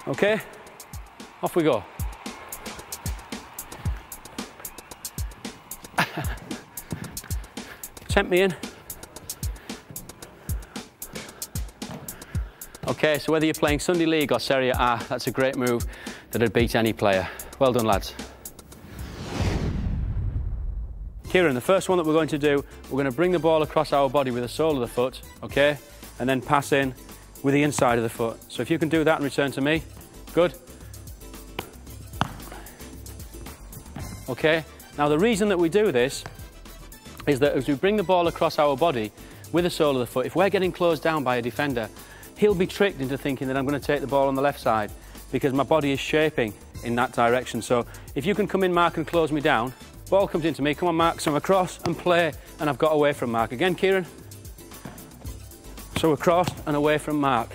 Okay, off we go. Tempt me in. Okay, so whether you're playing Sunday League or Serie A, that's a great move that'd beat any player. Well done, lads. Kieran, the first one that we're going to do, we're going to bring the ball across our body with the sole of the foot, okay, and then pass in with the inside of the foot. So if you can do that and return to me, good. Okay, now the reason that we do this is that as we bring the ball across our body with the sole of the foot, if we're getting closed down by a defender, he'll be tricked into thinking that I'm going to take the ball on the left side because my body is shaping in that direction. So if you can come in, Mark, and close me down, ball comes into me, come on, Mark, so I'm across and play, and I've got away from Mark. Again, Kieran. So across and away from Mark.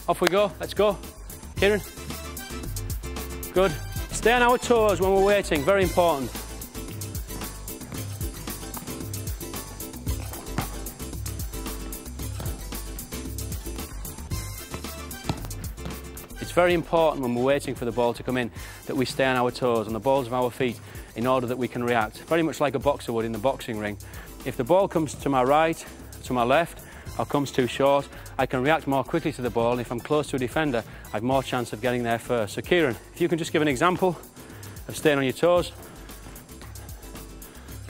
Off we go, let's go. Kieran. Good. Stay on our toes when we're waiting, very important. It's very important when we're waiting for the ball to come in that we stay on our toes, on the balls of our feet, in order that we can react. Very much like a boxer would in the boxing ring. If the ball comes to my right, to my left, or comes too short, I can react more quickly to the ball, and if I'm close to a defender, I've more chance of getting there first. So Kieran, if you can just give an example of staying on your toes.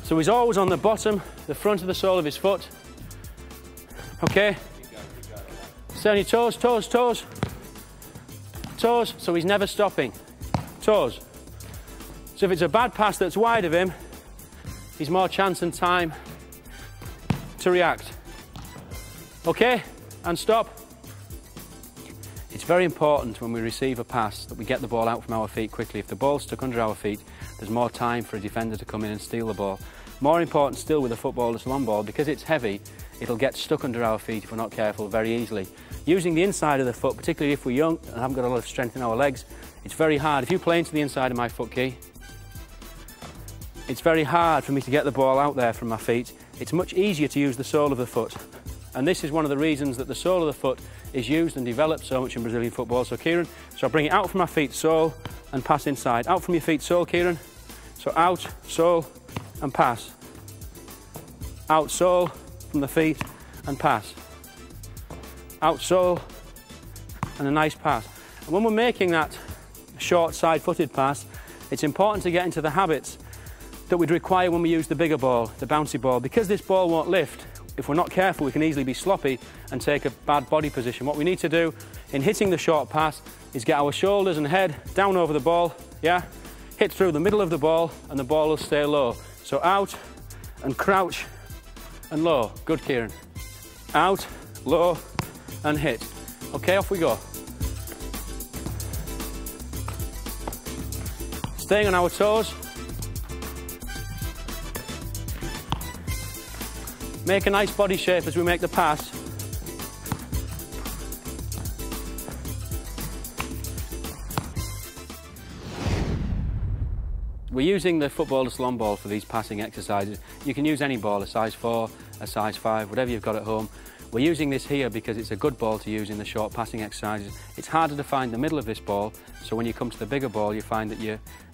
So he's always on the bottom, the front of the sole of his foot. Okay? Stay on your toes, toes, toes. Toes, so he's never stopping. Toes. So if it's a bad pass that's wide of him, he's more chance and time to react. Okay, and stop. It's very important when we receive a pass that we get the ball out from our feet quickly. If the ball's stuck under our feet, there's more time for a defender to come in and steal the ball. More important still with a football or salon ball, because it's heavy, it'll get stuck under our feet if we're not careful very easily. Using the inside of the foot, particularly if we're young and haven't got a lot of strength in our legs, it's very hard. If you play into the inside of my foot, Key, it's very hard for me to get the ball out there from my feet. It's much easier to use the sole of the foot. And this is one of the reasons that the sole of the foot is used and developed so much in Brazilian football. So Kieran, so I bring it out from my feet, sole, and pass inside. Out from your feet, sole, Kieran. So out, sole, and pass. Out, sole, from the feet, and pass. Out, sole, and a nice pass. And when we're making that short side-footed pass, it's important to get into the habits that we'd require when we use the bigger ball, the bouncy ball. Because this ball won't lift, if we're not careful, we can easily be sloppy and take a bad body position. What we need to do in hitting the short pass is get our shoulders and head down over the ball, yeah? Hit through the middle of the ball and the ball will stay low. So out and crouch and low. Good, Kieran. Out, low, and hit. Okay, off we go. Staying on our toes. Make a nice body shape as we make the pass. We're using the football to salon ball for these passing exercises. You can use any ball, a size 4, a size 5, whatever you've got at home. We're using this here because it's a good ball to use in the short passing exercises. It's harder to find the middle of this ball, so when you come to the bigger ball, you find that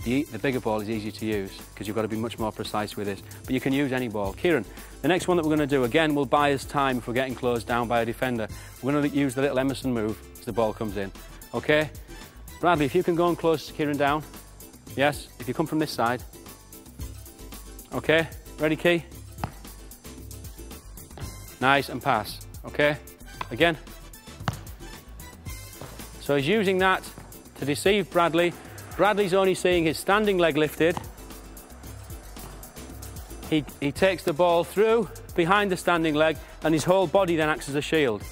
the bigger ball is easier to use because you've got to be much more precise with this. But you can use any ball. Kieran, the next one that we're going to do, again, will buy us time if we're getting closed down by a defender. We're going to use the little Emerson move as the ball comes in. Okay? Bradley, if you can go and close Kieran down. Yes, if you come from this side. Okay, ready, Key? Nice, and pass. Okay, again. So he's using that to deceive Bradley. Bradley's only seeing his standing leg lifted. He takes the ball through behind the standing leg and his whole body then acts as a shield.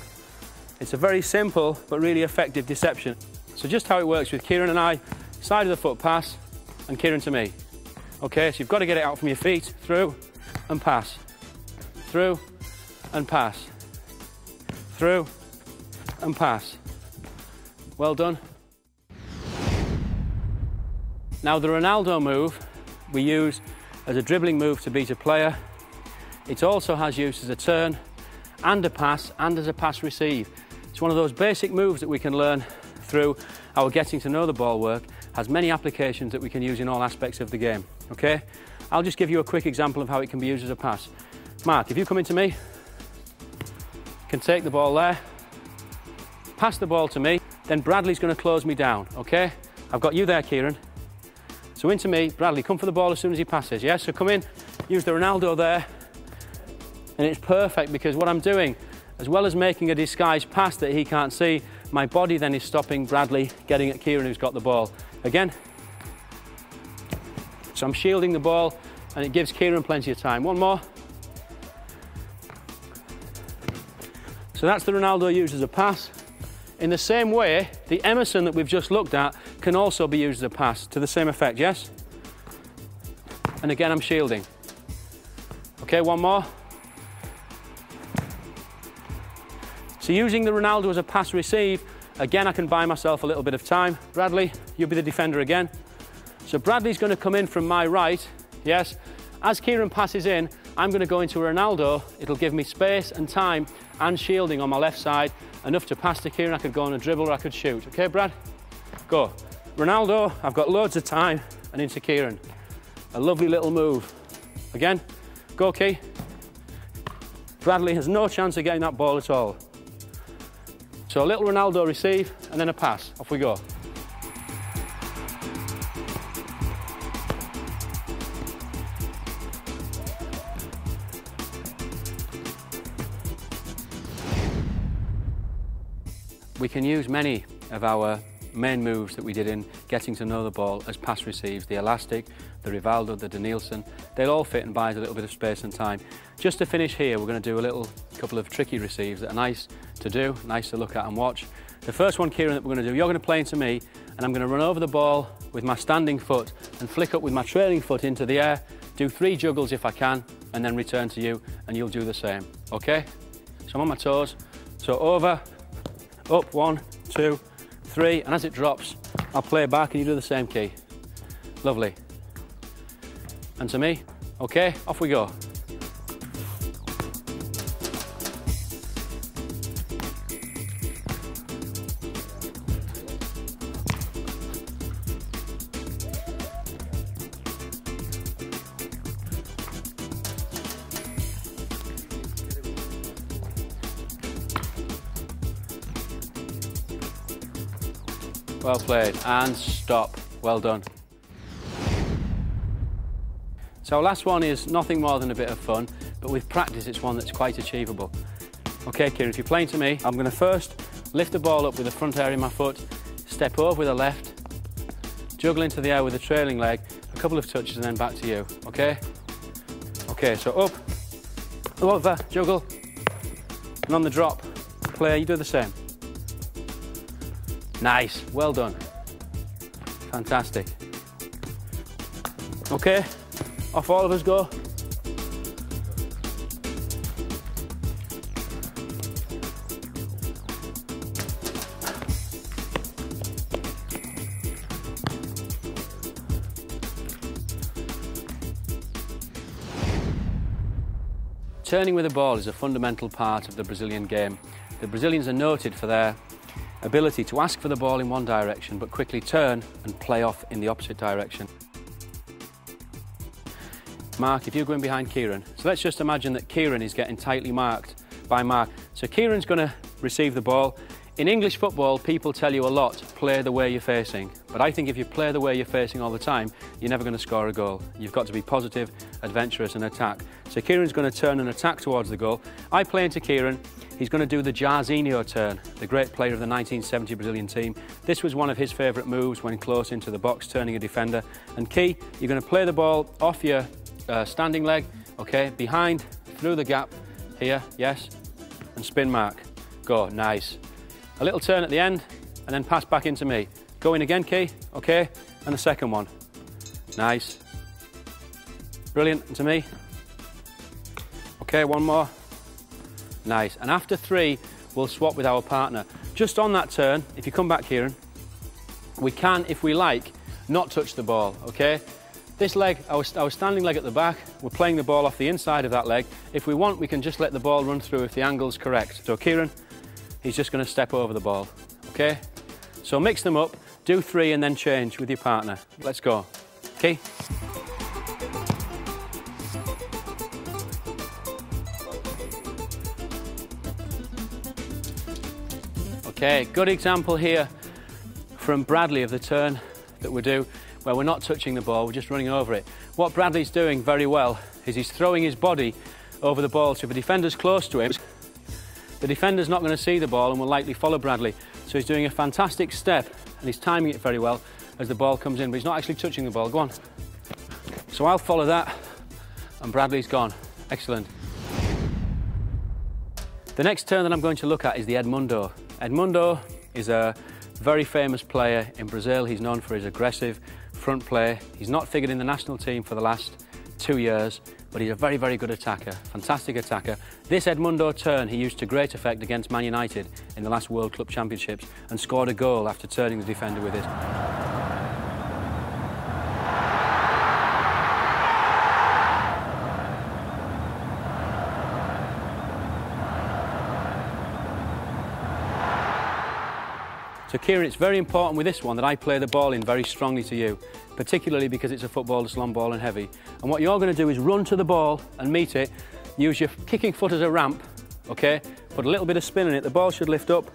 It's a very simple but really effective deception. So just how it works with Kieran and I, side of the foot pass, and Kieran to me. Okay, so you've got to get it out from your feet, through and pass, through and pass, through and pass. Well done. Now the Ronaldo move we use as a dribbling move to beat a player. It also has use as a turn and a pass and as a pass receive. It's one of those basic moves that we can learn through our getting to know the ball work. Has many applications that we can use in all aspects of the game, okay? I'll just give you a quick example of how it can be used as a pass. Mark, if you come into me, you can take the ball there, pass the ball to me, then Bradley's going to close me down, okay? I've got you there, Kieran. So into me, Bradley, come for the ball as soon as he passes, yeah? So come in, use the Ronaldo there, and it's perfect because what I'm doing, as well as making a disguised pass that he can't see, my body then is stopping Bradley getting at Kieran who's got the ball. Again. So I'm shielding the ball and it gives Kieran plenty of time. One more. So that's the Ronaldo used as a pass. In the same way, the Emerson that we've just looked at can also be used as a pass to the same effect, yes? And again, I'm shielding. Okay, one more. So using the Ronaldo as a pass receive, again, I can buy myself a little bit of time. Bradley, you'll be the defender again. So Bradley's going to come in from my right, yes. As Kieran passes in, I'm going to go into Ronaldo. It'll give me space and time and shielding on my left side, enough to pass to Kieran. I could go on a dribble or I could shoot. Okay, Brad? Go. Ronaldo, I've got loads of time, and into Kieran. A lovely little move. Again, go, Key. Bradley has no chance of getting that ball at all. So a little Ronaldo receive and then a pass. Off we go. We can use many of our main moves that we did in getting to know the ball as pass receives. The elastic, the Rivaldo, the Danielson, they'll all fit and buy us a little bit of space and time. Just to finish here, we're going to do a couple of tricky receives that are nice to do, nice to look at and watch. The first one, Kieran, that we're going to do, you're going to play into me, and I'm going to run over the ball with my standing foot and flick up with my trailing foot into the air, do 3 juggles if I can, and then return to you, and you'll do the same, okay? So I'm on my toes, so over, up, 1, 2, 3, and as it drops, I'll play back and you do the same, Key. Lovely. And to me, okay, off we go. Well played, and stop. Well done. So our last one is nothing more than a bit of fun, but with practice it's one that's quite achievable. Okay, Kieran, if you're playing to me, I'm going to first lift the ball up with the front area of my foot, step over with the left, juggle into the air with the trailing leg, a couple of touches and then back to you, okay? Okay, so up, over, juggle, and on the drop, player, you do the same. Nice, well done. Fantastic. Okay, off all of us go. Turning with the ball is a fundamental part of the Brazilian game. The Brazilians are noted for their ability to ask for the ball in one direction but quickly turn and play off in the opposite direction. Mark, if you're going behind Kieran, so let's just imagine that Kieran is getting tightly marked by Mark. So Kieran's going to receive the ball. In English football, people tell you a lot, play the way you're facing. But I think if you play the way you're facing all the time, you're never going to score a goal. You've got to be positive, adventurous and attack. So Kieran's going to turn and attack towards the goal. I play into Kieran. He's going to do the Jairzinho turn, the great player of the 1970 Brazilian team. This was one of his favourite moves when close into the box, turning a defender. And Key, you're going to play the ball off your standing leg, okay, behind, through the gap, here, yes, and spin Mark. Go, nice. A little turn at the end, and then pass back into me. Go in again, Key, okay, and the second one. Nice. Brilliant, into me. Okay, one more. Nice, and after three, we'll swap with our partner. Just on that turn, if you come back, Kieran, we can, if we like, not touch the ball, okay? This leg, our standing leg at the back, we're playing the ball off the inside of that leg. If we want, we can just let the ball run through if the angle's correct. So Kieran, he's just going to step over the ball, okay? So mix them up, do three and then change with your partner. Let's go. Okay? Okay, good example here from Bradley of the turn that we do, where we're not touching the ball, we're just running over it. What Bradley's doing very well is he's throwing his body over the ball, so if a defender's close to him, the defender's not going to see the ball and will likely follow Bradley. So he's doing a fantastic step and he's timing it very well as the ball comes in, but he's not actually touching the ball. Go on. So I'll follow that and Bradley's gone. Excellent. The next turn that I'm going to look at is the Edmundo. Edmundo is a very famous player in Brazil. He's known for his aggressive front play. He's not figured in the national team for the last 2 years, but he's a very, very good attacker, fantastic attacker. This Edmundo turn he used to great effect against Man United in the last World Club Championships and scored a goal after turning the defender with it. So Kieran, it's very important with this one that I play the ball in very strongly to you, particularly because it's a football that's long ball and heavy. And what you're going to do is run to the ball and meet it, use your kicking foot as a ramp, okay? Put a little bit of spin in it, the ball should lift up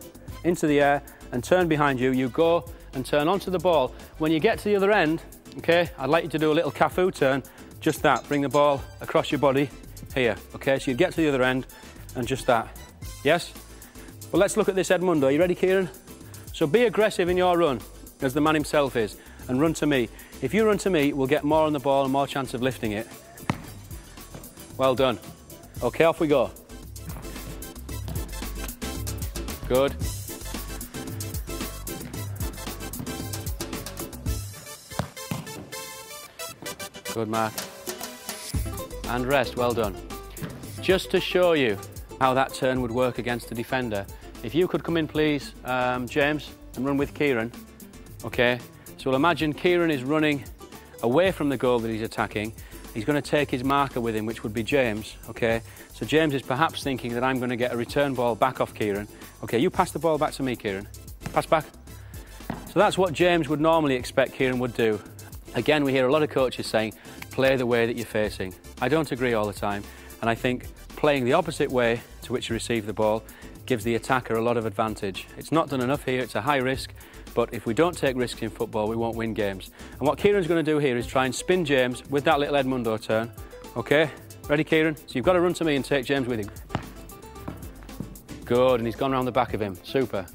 into the air and turn behind you. You go and turn onto the ball. When you get to the other end, okay, I'd like you to do a little Cafu turn, just that, bring the ball across your body here, okay? So you get to the other end and just that, yes? Well, let's look at this Edmundo. Are you ready, Kieran? So be aggressive in your run, as the man himself is, and run to me. If you run to me, we'll get more on the ball and more chance of lifting it. Well done. Okay, off we go. Good. Good, Mark. And rest, well done. Just to show you how that turn would work against the defender, if you could come in, please, James, and run with Kieran, okay? So we'll imagine Kieran is running away from the goal that he's attacking. He's going to take his marker with him, which would be James, okay? So James is perhaps thinking that I'm going to get a return ball back off Kieran. Okay, you pass the ball back to me, Kieran. Pass back. So that's what James would normally expect Kieran would do. Again, we hear a lot of coaches saying, play the way that you're facing. I don't agree all the time, and I think playing the opposite way to which you receive the ball gives the attacker a lot of advantage. It's not done enough here, it's a high risk, but if we don't take risks in football, we won't win games. And what Kieran's going to do here is try and spin James with that little Edmundo turn. Okay, ready, Kieran? So you've got to run to me and take James with you. Good, and he's gone around the back of him. Super.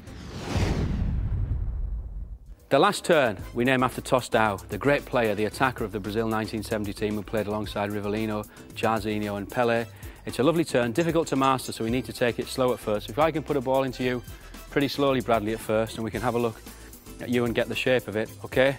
The last turn we name after Tostão, the great player, the attacker of the Brazil 1970 team who played alongside Rivellino, Jairzinho and Pelé. It's a lovely turn, difficult to master, so we need to take it slow at first. If I can put a ball into you pretty slowly, Bradley, at first, and we can have a look at you and get the shape of it, okay?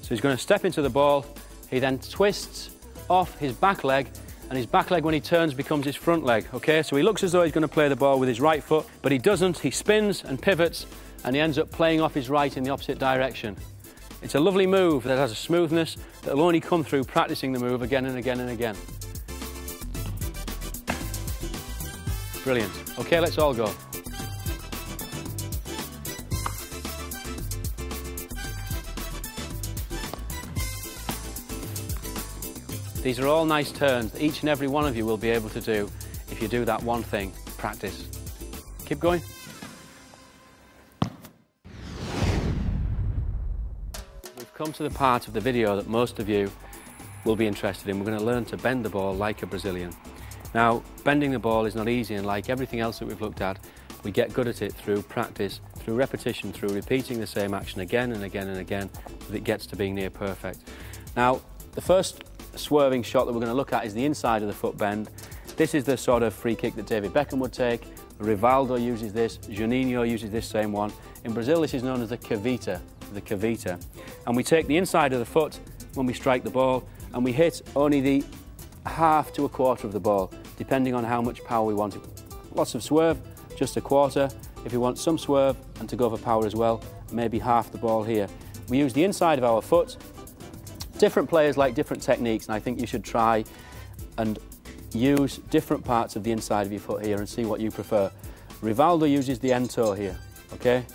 So he's going to step into the ball. He then twists off his back leg, and his back leg, when he turns, becomes his front leg, okay? So he looks as though he's going to play the ball with his right foot, but he doesn't. He spins and pivots, and he ends up playing off his right in the opposite direction. It's a lovely move that has a smoothness that will only come through practicing the move again and again and again. Brilliant. Okay, let's all go. These are all nice turns that each and every one of you will be able to do if you do that one thing, practice. Keep going. We've come to the part of the video that most of you will be interested in. We're going to learn to bend the ball like a Brazilian. Now, bending the ball is not easy, and like everything else that we've looked at, we get good at it through practice, through repetition, through repeating the same action again and again and again, so that it gets to being near perfect. Now, the first swerving shot that we're going to look at is the inside of the foot bend. This is the sort of free kick that David Beckham would take. Rivaldo uses this, Juninho uses this same one. In Brazil, this is known as the cavita, And we take the inside of the foot when we strike the ball, and we hit only the half to a quarter of the ball, depending on how much power we want. Lots of swerve, just a quarter. If you want some swerve and to go for power as well, maybe half the ball here. We use the inside of our foot. Different players like different techniques, and I think you should try and use different parts of the inside of your foot here and see what you prefer. Rivaldo uses the end toe here, okay?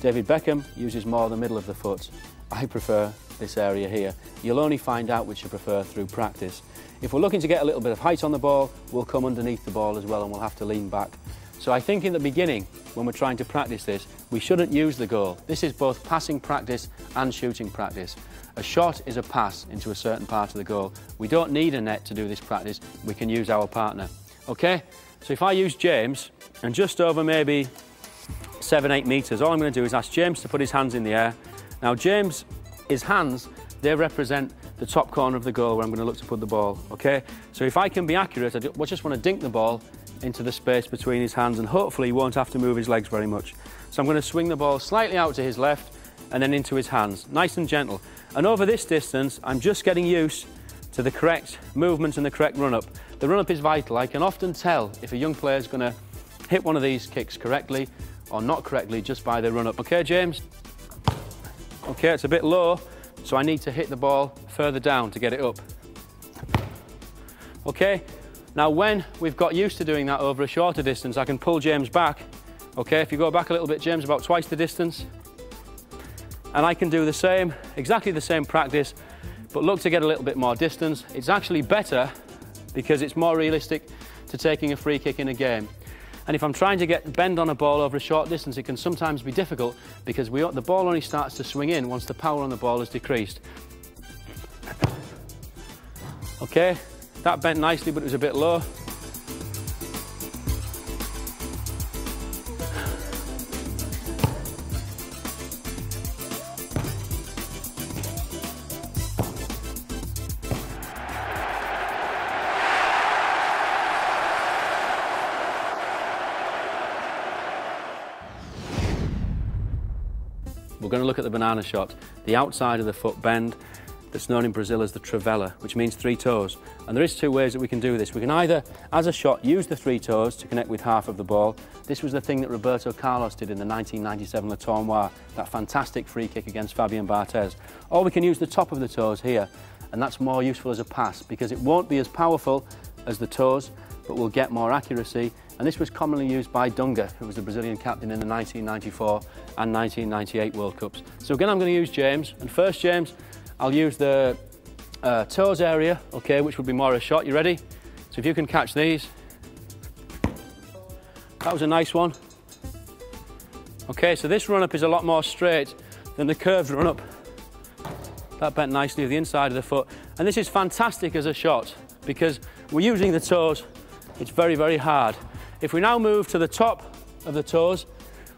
David Beckham uses more the middle of the foot. I prefer this area here. You'll only find out which you prefer through practice. If we're looking to get a little bit of height on the ball, we'll come underneath the ball as well, and we'll have to lean back. So I think in the beginning, when we're trying to practice this, we shouldn't use the goal. This is both passing practice and shooting practice. A shot is a pass into a certain part of the goal. We don't need a net to do this practice. We can use our partner. Okay? So if I use James, and just over maybe 7-8 metres, all I'm going to do is ask James to put his hands in the air. Now James, his hands, they represent the top corner of the goal where I'm going to look to put the ball. Okay? So if I can be accurate, I just want to dink the ball into the space between his hands, and hopefully he won't have to move his legs very much. So I'm going to swing the ball slightly out to his left and then into his hands, nice and gentle. And over this distance, I'm just getting used to the correct movement and the correct run-up. The run-up is vital. I can often tell if a young player is going to hit one of these kicks correctly or not correctly just by the run-up. Okay, James? Okay, it's a bit low, so I need to hit the ball further down to get it up. Okay, now when we've got used to doing that over a shorter distance, I can pull James back. Okay, if you go back a little bit, James, about twice the distance. And I can do the same, exactly the same practice, but look to get a little bit more distance. It's actually better because it's more realistic to taking a free kick in a game. And if I'm trying to get bend on a ball over a short distance, it can sometimes be difficult because the ball only starts to swing in once the power on the ball is decreased. Okay, that bent nicely, but it was a bit low. We're going to look at the banana shot, the outside of the foot bend that's known in Brazil as the trivela, which means 3 toes. And there is 2 ways that we can do this. We can either, as a shot, use the 3 toes to connect with half of the ball. This was the thing that Roberto Carlos did in the 1997 Le Tournoi, that fantastic free kick against Fabian Barthez. Or we can use the top of the toes here, and that's more useful as a pass because it won't be as powerful as the toes, but we'll get more accuracy. And this was commonly used by Dunga, who was the Brazilian captain in the 1994 and 1998 World Cups. So again, I'm going to use James. And first, James, I'll use the toes area, okay, which would be more a shot. You ready? So if you can catch these. That was a nice one. Okay, so this run-up is a lot more straight than the curved run-up. That bent nicely to the inside of the foot. And this is fantastic as a shot because we're using the toes. It's very, very hard. If we now move to the top of the toes,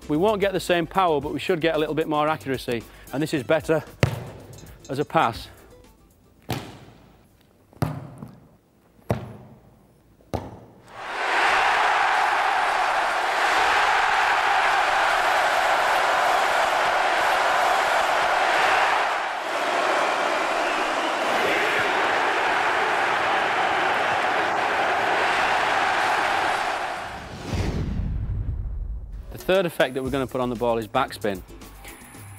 we won't get the same power, but we should get a little bit more accuracy. And this is better as a pass. third effect that we're going to put on the ball is backspin.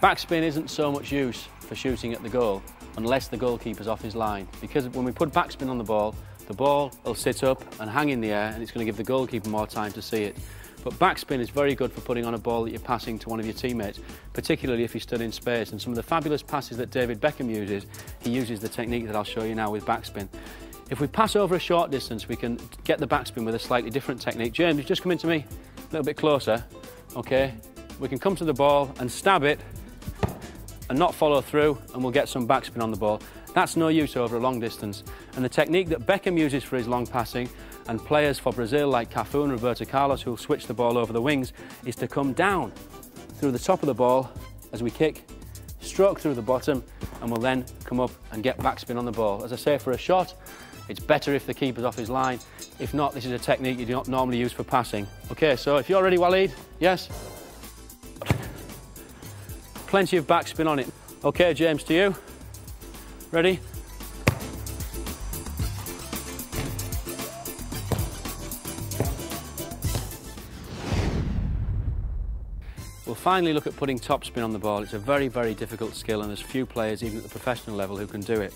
Backspin isn't so much use for shooting at the goal unless the goalkeeper's off his line, because when we put backspin on the ball will sit up and hang in the air, and it's going to give the goalkeeper more time to see it. But backspin is very good for putting on a ball that you're passing to one of your teammates, particularly if he stood in space. And some of the fabulous passes that David Beckham uses, he uses the technique that I'll show you now with backspin. If we pass over a short distance, we can get the backspin with a slightly different technique. James, just come into me a little bit closer, okay? We can come to the ball and stab it and not follow through, and we'll get some backspin on the ball. That's no use over a long distance. And the technique that Beckham uses for his long passing, and players for Brazil like Cafu and Roberto Carlos who'll switch the ball over the wings, is to come down through the top of the ball as we kick, stroke through the bottom, and we'll then come up and get backspin on the ball. As I say, for a shot, it's better if the keeper's off his line. If not, this is a technique you do not normally use for passing. Okay, so if you're ready, Waleed, yes? Plenty of backspin on it. Okay, James, to you. Ready? We'll finally look at putting topspin on the ball. It's a very, very difficult skill, and there's few players, even at the professional level, who can do it.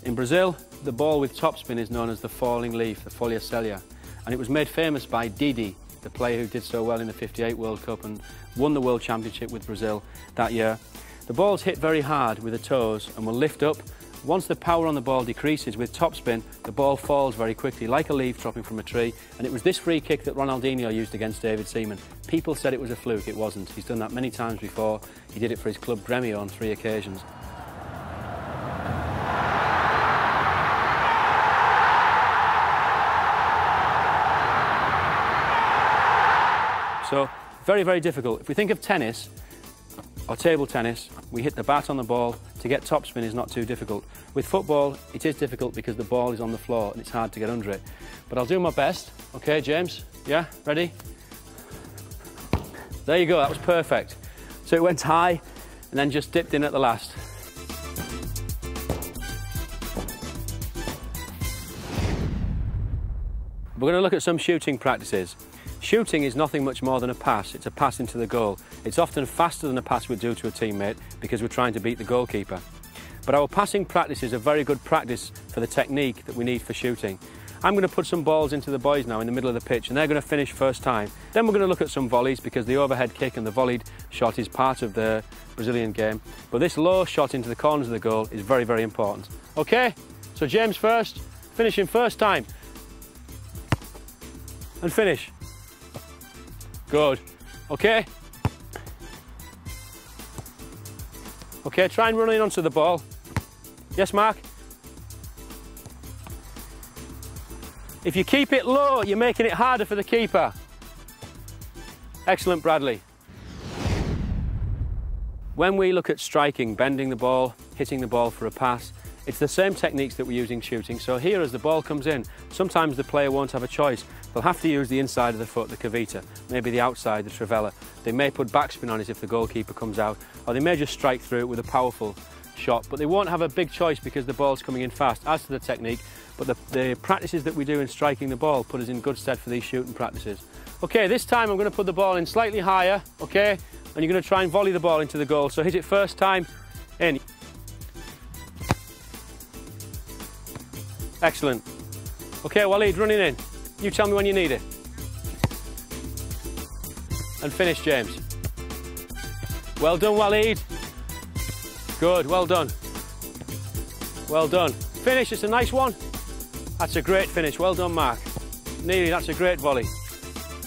In Brazil, the ball with topspin is known as the falling leaf, the folha celia, and it was made famous by Didi, the player who did so well in the '58 World Cup and won the World Championship with Brazil that year. The ball's hit very hard with the toes and will lift up. Once the power on the ball decreases with topspin, the ball falls very quickly, like a leaf dropping from a tree. And it was this free kick that Ronaldinho used against David Seaman. People said it was a fluke. It wasn't. He's done that many times before. He did it for his club Grêmio on 3 occasions. So, very, very difficult. If we think of tennis, or table tennis, we hit the bat on the ball. To get topspin is not too difficult. With football, it is difficult because the ball is on the floor and it's hard to get under it. But I'll do my best. Okay, James? Yeah? Ready? There you go, that was perfect. So it went high and then just dipped in at the last. We're going to look at some shooting practices. Shooting is nothing much more than a pass. It's a pass into the goal. It's often faster than a pass we'd do to a teammate because we're trying to beat the goalkeeper. But our passing practice is a very good practice for the technique that we need for shooting. I'm going to put some balls into the boys now in the middle of the pitch, and they're going to finish first time. Then we're going to look at some volleys, because the overhead kick and the volleyed shot is part of the Brazilian game. But this low shot into the corners of the goal is very, very important. Okay, so James first, finishing first time. And finish. Good. Okay. Okay, try and run in onto the ball. Yes, Mark? If you keep it low, you're making it harder for the keeper. Excellent, Bradley. When we look at striking, bending the ball, hitting the ball for a pass, it's the same techniques that we're using shooting. So here, as the ball comes in, sometimes the player won't have a choice. They'll have to use the inside of the foot, the cavita, maybe the outside, the trivela. They may put backspin on it if the goalkeeper comes out, or they may just strike through it with a powerful shot, but they won't have a big choice because the ball's coming in fast. As to the technique, but the practices that we do in striking the ball put us in good stead for these shooting practices. Okay, this time I'm going to put the ball in slightly higher, okay, and you're going to try and volley the ball into the goal. So hit it first time, in. Excellent. Okay, Waleed, running in. You tell me when you need it. And finish, James. Well done, Waleed. Good, well done. Well done. Finish, it's a nice one. That's a great finish. Well done, Mark. Nearly, that's a great volley.